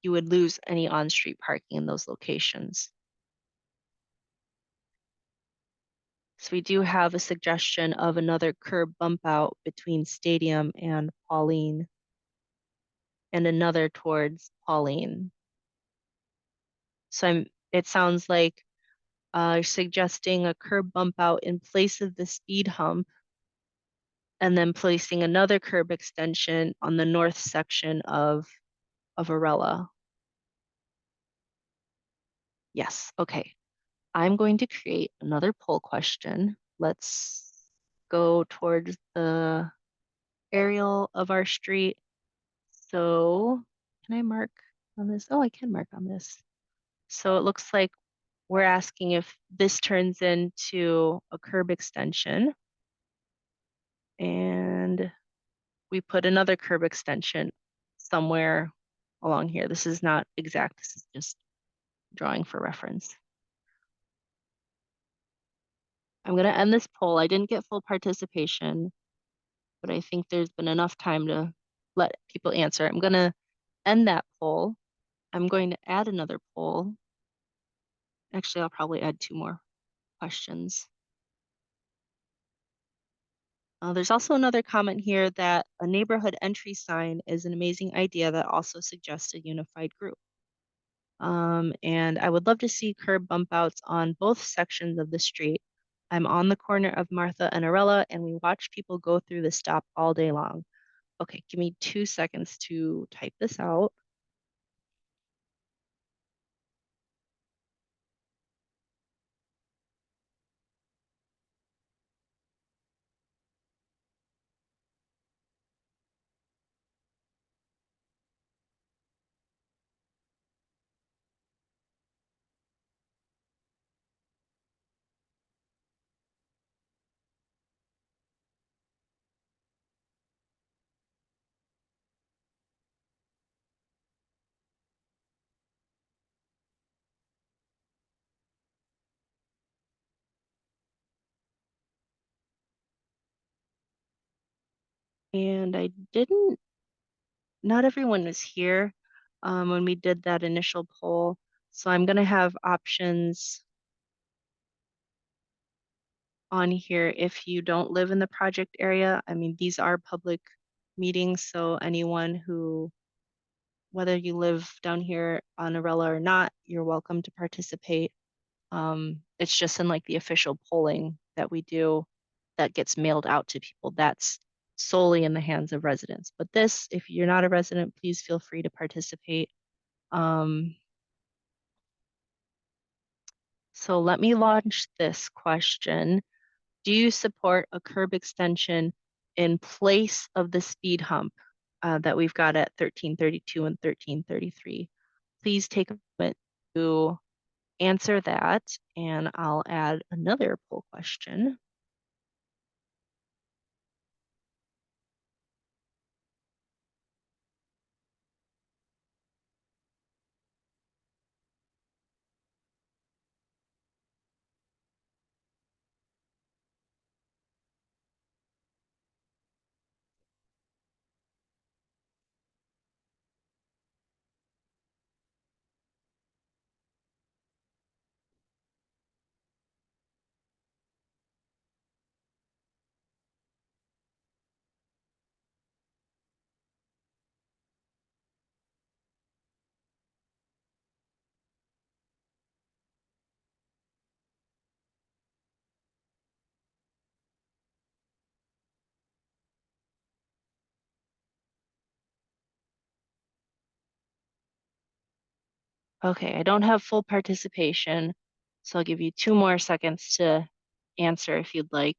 you would lose any on-street parking in those locations. So we do have a suggestion of another curb bump out between Stadium and Pauline, and another towards Pauline. So it sounds like suggesting a curb bump out in place of the speed hump, and then placing another curb extension on the north section of Arella. Yes, okay. I'm going to create another poll question. Let's go towards the aerial of our street. So can I mark on this? Oh, I can mark on this. So it looks like we're asking if this turns into a curb extension. And we put another curb extension somewhere along here. This is not exact, this is just drawing for reference. I'm going to end this poll. I didn't get full participation, but I think there's been enough time to let people answer. I'm going to end that poll. I'm going to add another poll. Actually, I'll probably add two more questions. There's also another comment here that a neighborhood entry sign is an amazing idea that also suggests a unified group. And I would love to see curb bump outs on both sections of the street. I'm on the corner of Martha and Arella, and we watch people go through the stop all day long. Okay, give me 2 seconds to type this out. And I didn't, not everyone was here when we did that initial poll. So I'm gonna have options on here if you don't live in the project area. I mean, these are public meetings, so anyone who, whether you live down here on Arella or not, you're welcome to participate. It's just in like the official polling that we do that gets mailed out to people. That's solely in the hands of residents. But this, if you're not a resident, please feel free to participate. Um, so let me launch this question. Do you support a curb extension in place of the speed hump that we've got at 1332 and 1333? Please take a moment to answer that, and I'll add another poll question. Okay, I don't have full participation, so I'll give you 2 more seconds to answer if you'd like.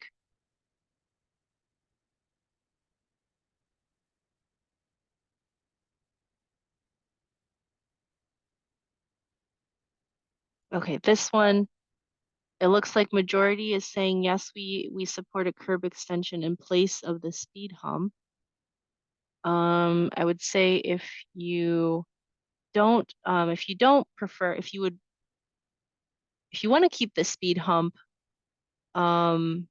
Okay, this one, it looks like majority is saying yes, we support a curb extension in place of the speed hump. I would say if you don't prefer, if you want to keep the speed hump, um,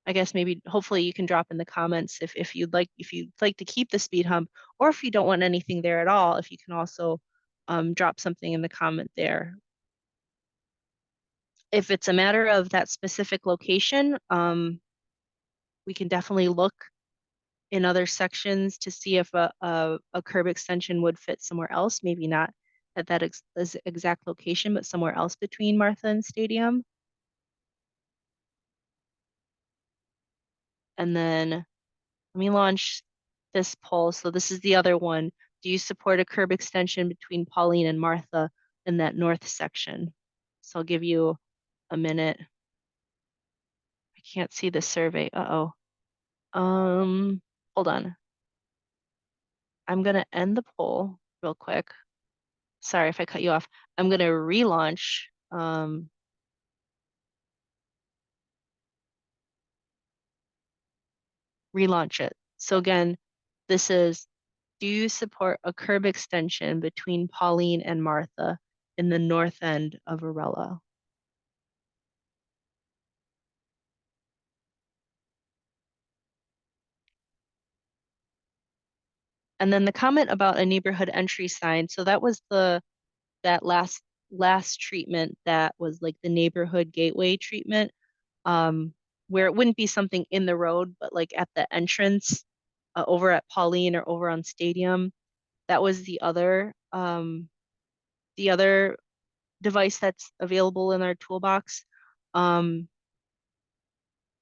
I guess maybe hopefully you can drop in the comments if you'd like to keep the speed hump, or if you don't want anything there at all, if you can also drop something in the comment there. If it's a matter of that specific location, we can definitely look in other sections to see if a curb extension would fit somewhere else, maybe not at that exact location, but somewhere else between Martha and Stadium. And then let me launch this poll. So this is the other one. Do you support a curb extension between Pauline and Martha in that north section? So I'll give you a minute. I can't see the survey. Uh-oh. Hold on. I'm gonna end the poll real quick. Sorry if I cut you off. I'm gonna relaunch it. So again, this is, do you support a curb extension between Pauline and Martha in the north end of Arella? And then the comment about a neighborhood entry sign. So that was that last treatment that was like the neighborhood gateway treatment, um, where it wouldn't be something in the road, but like at the entrance over at Pauline or over on Stadium. That was the other device that's available in our toolbox. Um,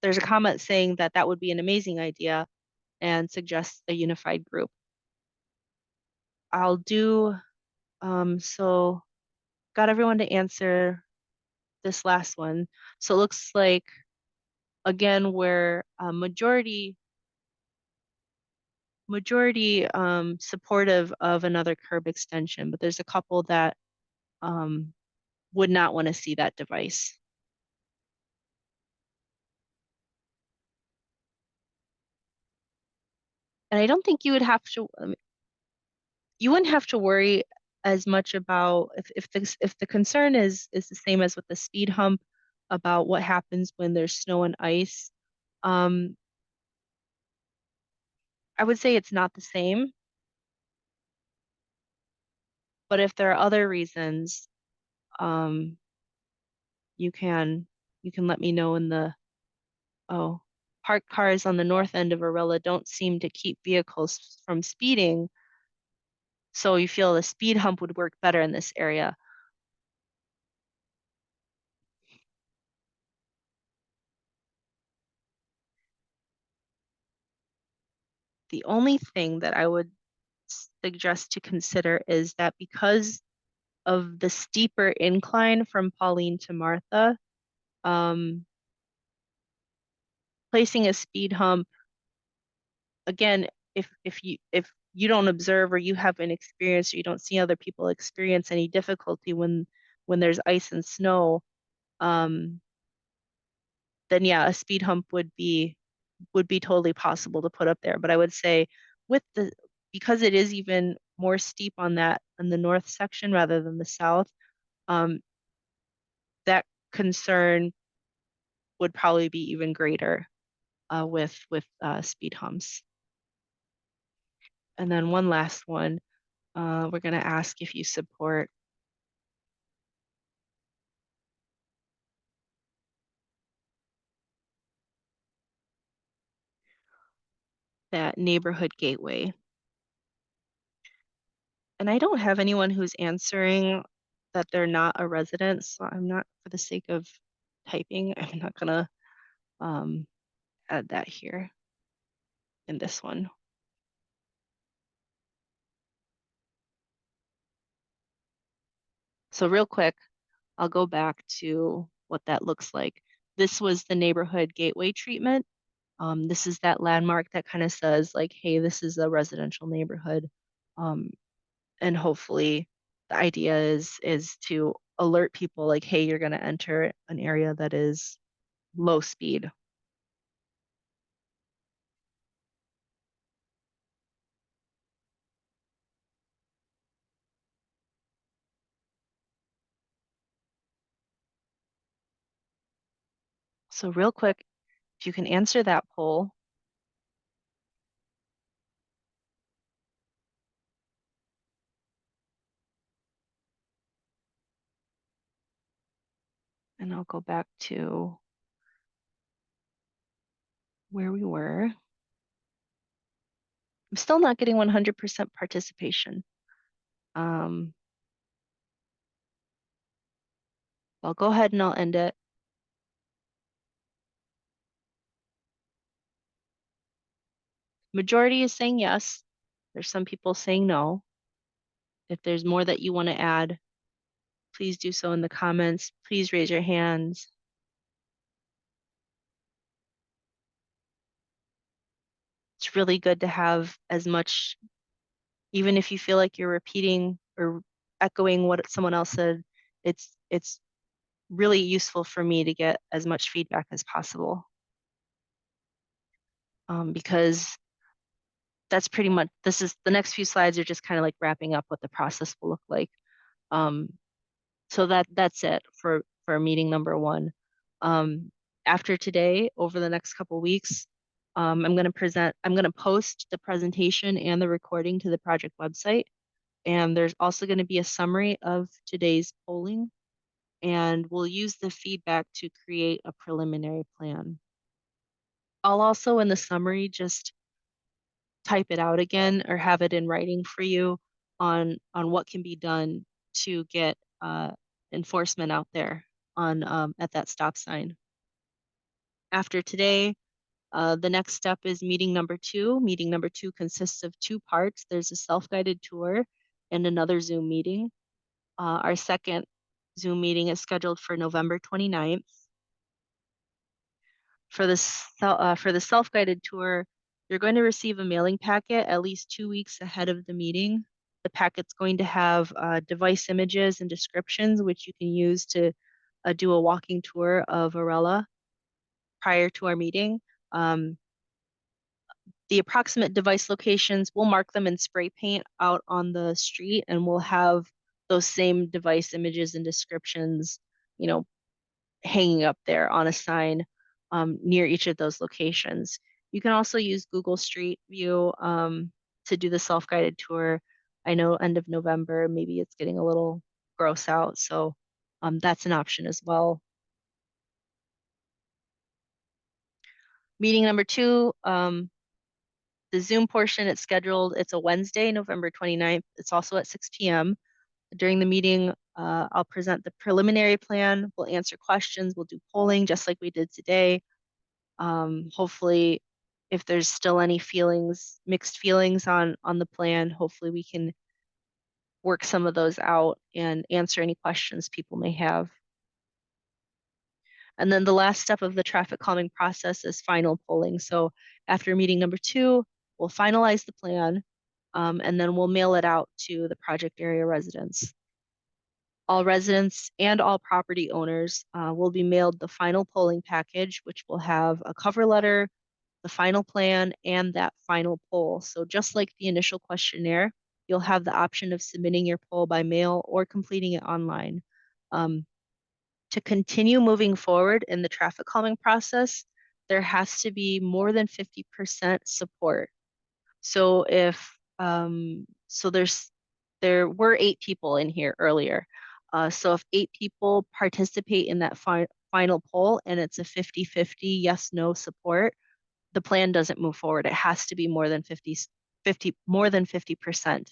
there's a comment saying that that would be an amazing idea and suggests a unified group. I'll do so got everyone to answer this last one. So it looks like again we're majority supportive of another curb extension, but there's a couple that um, would not want to see that device. And I don't think you wouldn't have to worry as much about if the concern is the same as with the speed hump about what happens when there's snow and ice. Um, I would say it's not the same, but if there are other reasons, um, you can you can let me know in the oh, parked cars on the north end of Arella don't seem to keep vehicles from speeding, so you feel the speed hump would work better in this area. The only thing that I would suggest to consider is that because of the steeper incline from Pauline to Martha, um, placing a speed hump, again, if you don't observe or you haven't experienced or you don't see other people experience any difficulty when there's ice and snow, um, then yeah, a speed hump would be totally possible to put up there. But I would say with the because it is even more steep on that on the north section rather than the south, um, that concern would probably be even greater with speed humps. And then one last one, we're going to ask if you support that neighborhood gateway. And I don't have anyone who's answering that they're not a resident, so I'm not, for the sake of typing, I'm not gonna um, add that here in this one. So real quick, I'll go back to what that looks like. This was the neighborhood gateway treatment. This is that landmark that kind of says like, hey, this is a residential neighborhood. Um, and hopefully the idea is to alert people like, hey, you're going to enter an area that is low speed. So real quick, if you can answer that poll, and I'll go back to where we were. I'm still not getting 100% participation. Um, I'll go ahead and I'll end it. Majority is saying yes. There's some people saying no. If there's more that you want to add, please do so in the comments. Please raise your hands. It's really good to have as much, even if you feel like you're repeating or echoing what someone else said, it's really useful for me to get as much feedback as possible. Because that's pretty much, this is the next few slides are just kind of like wrapping up what the process will look like. Um, so that's it for meeting number one. Um, After today, over the next couple weeks, I'm going to post the presentation and the recording to the project website. And there's also going to be a summary of today's polling. And we'll use the feedback to create a preliminary plan. I'll also in the summary just type it out again or have it in writing for you on what can be done to get enforcement out there on at that stop sign. After today, the next step is meeting number two. Meeting number two consists of two parts. There's a self-guided tour and another Zoom meeting. Our second Zoom meeting is scheduled for November 29th. For the self-guided tour, you're going to receive a mailing packet at least 2 weeks ahead of the meeting. The packet's going to have device images and descriptions, which you can use to do a walking tour of Arella prior to our meeting. The approximate device locations, we'll mark them in spray paint out on the street, and we'll have those same device images and descriptions, you know, hanging up there on a sign near each of those locations. You can also use Google Street View to do the self-guided tour. I know end of November, maybe it's getting a little gross out, so that's an option as well. Meeting number two, the Zoom portion, it's scheduled, it's a Wednesday, November 29th. It's also at 6 p.m. During the meeting, I'll present the preliminary plan. We'll answer questions. We'll do polling just like we did today. Hopefully, if there's still any mixed feelings on the plan, hopefully we can work some of those out and answer any questions people may have. And then the last step of the traffic calming process is final polling. So after meeting number two, we'll finalize the plan, and then we'll mail it out to the project area residents. All residents and all property owners will be mailed the final polling package, which will have a cover letter, the final plan, and that final poll. So just like the initial questionnaire, you'll have the option of submitting your poll by mail or completing it online. To continue moving forward in the traffic calming process, there has to be more than 50% support. So there were 8 people in here earlier. So if 8 people participate in that final poll and it's a 50-50 yes, no support, the plan doesn't move forward. It has to be more than 50%.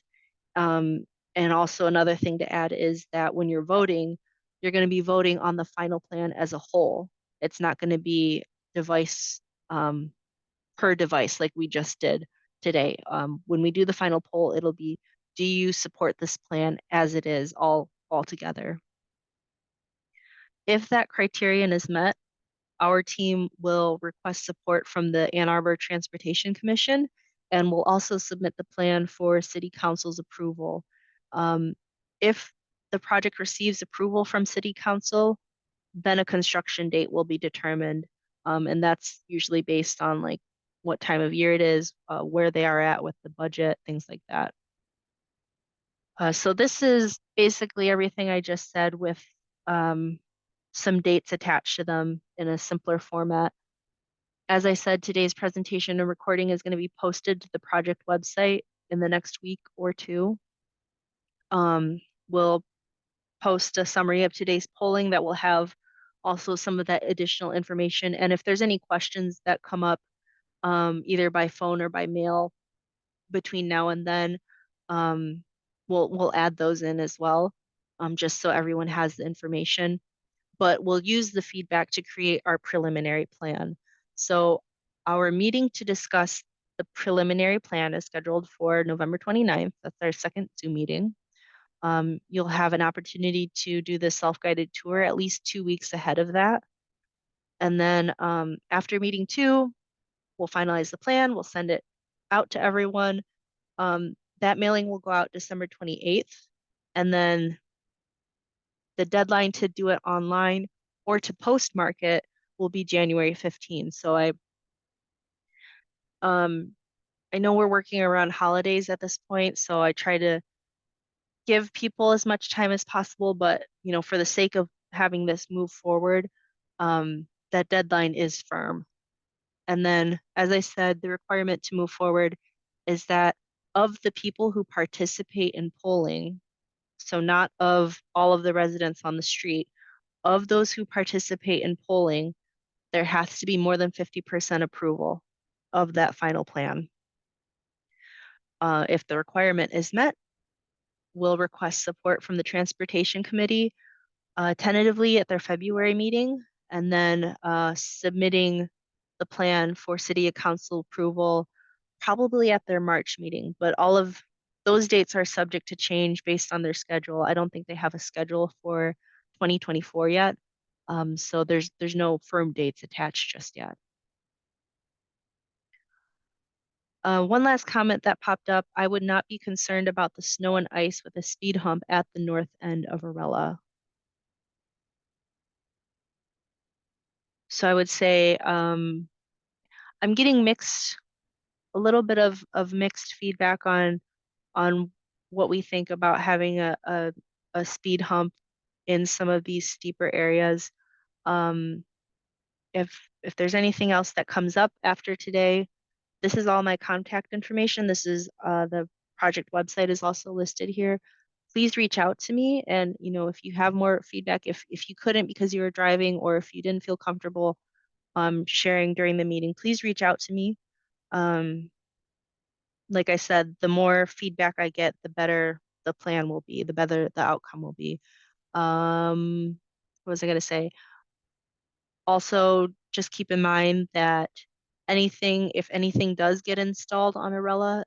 Um, and also another thing to add is that when you're voting, you're going to be voting on the final plan as a whole. It's not going to be device um, per device like we just did today. When we do the final poll, it'll be, do you support this plan as it is, all altogether. If that criterion is met, our team will request support from the Ann Arbor Transportation Commission and will also submit the plan for City Council's approval. Um, if the project receives approval from City Council, then a construction date will be determined. And that's usually based on like what time of year it is, where they are at with the budget, things like that. So this is basically everything I just said with um, some dates attached to them in a simpler format. As I said, today's presentation and recording is going to be posted to the project website in the next week or two. We'll post a summary of today's polling that will have also some of that additional information. And if there's any questions that come up, either by phone or by mail between now and then, we'll add those in as well, just so everyone has the information. But we'll use the feedback to create our preliminary plan. So our meeting to discuss the preliminary plan is scheduled for November 29th. That's our second Zoom meeting. You'll have an opportunity to do the self-guided tour at least 2 weeks ahead of that. And then after meeting two, we'll finalize the plan. We'll send it out to everyone. That mailing will go out December 28th. And then the deadline to do it online or to postmark it will be January 15th. So um, I know we're working around holidays at this point, so I try to give people as much time as possible, but for the sake of having this move forward, that deadline is firm. And then, as I said, the requirement to move forward is that of the people who participate in polling, so not of all of the residents on the street, of those who participate in polling, there has to be more than 50% approval of that final plan. If the requirement is met, we'll request support from the Transportation Committee tentatively at their February meeting, and then submitting the plan for City Council approval probably at their March meeting. But all of those dates are subject to change based on their schedule. I don't think they have a schedule for 2024 yet. So there's no firm dates attached just yet. One last comment that popped up, I would not be concerned about the snow and ice with a speed hump at the north end of Arella. So I would say I'm getting a little bit of mixed feedback on what we think about having a speed hump in some of these steeper areas. Um, if there's anything else that comes up after today, this is all my contact information. This is the project website is also listed here. Please reach out to me, and if you have more feedback, if you couldn't because you were driving or if you didn't feel comfortable sharing during the meeting, please reach out to me. Like I said, the more feedback I get, the better the plan will be, the better the outcome will be. What was I going to say? Also, just keep in mind that if anything does get installed on Arella,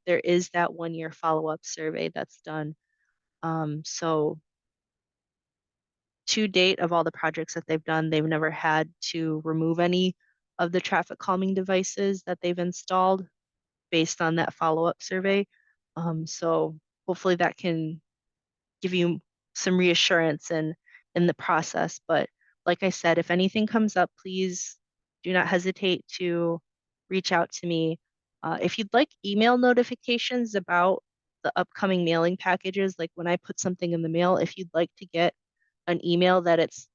there is that 1-year follow-up survey that's done. So to date, of all the projects that they've done, they've never had to remove any of the traffic calming devices that they've installed based on that follow-up survey. So hopefully that can give you some reassurance in the process. But like I said, if anything comes up, please do not hesitate to reach out to me. If you'd like email notifications about the upcoming mailing packages, like when I put something in the mail, if you'd like to get an email that it's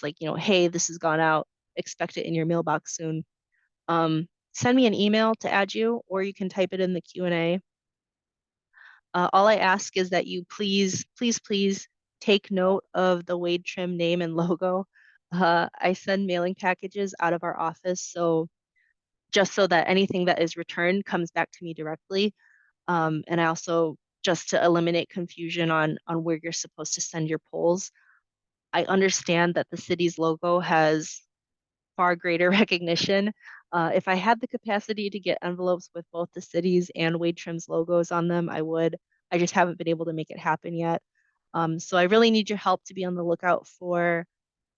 like, hey, this has gone out, expect it in your mailbox soon. Send me an email to add you, or you can type it in the Q&A. All I ask is that you please, please, please take note of the Wade Trim name and logo. I send mailing packages out of our office, so just so that anything that is returned comes back to me directly. And I also, just to eliminate confusion on where you're supposed to send your polls, I understand that the city's logo has far greater recognition. If I had the capacity to get envelopes with both the cities and Wade Trim's logos on them, I would. I just haven't been able to make it happen yet. So I really need your help to be on the lookout for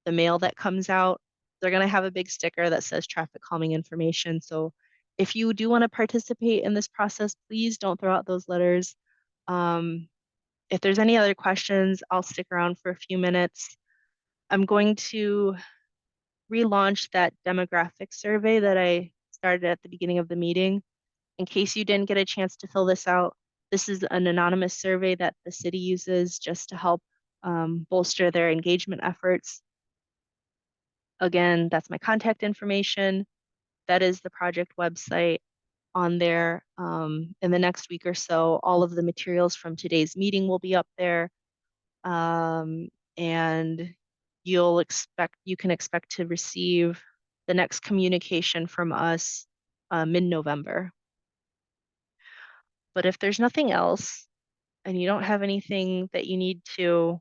the mail that comes out. They're going to have a big sticker that says traffic calming information. So if you do want to participate in this process, please don't throw out those letters. Um, if there's any other questions, I'll stick around for a few minutes. I'm going to relaunch that demographic survey that I started at the beginning of the meeting. In case you didn't get a chance to fill this out, this is an anonymous survey that the city uses just to help bolster their engagement efforts. Again, that's my contact information. That is the project website on there. In the next week or so, all of the materials from today's meeting will be up there. Um, and you can expect to receive the next communication from us mid-November. But if there's nothing else and you don't have anything that you need to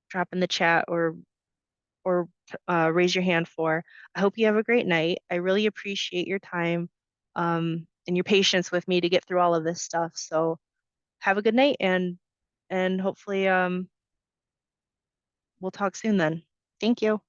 drop in the chat or raise your hand for, I hope you have a great night. I really appreciate your time and your patience with me to get through all of this stuff. So have a good night and hopefully we'll talk soon then. Thank you.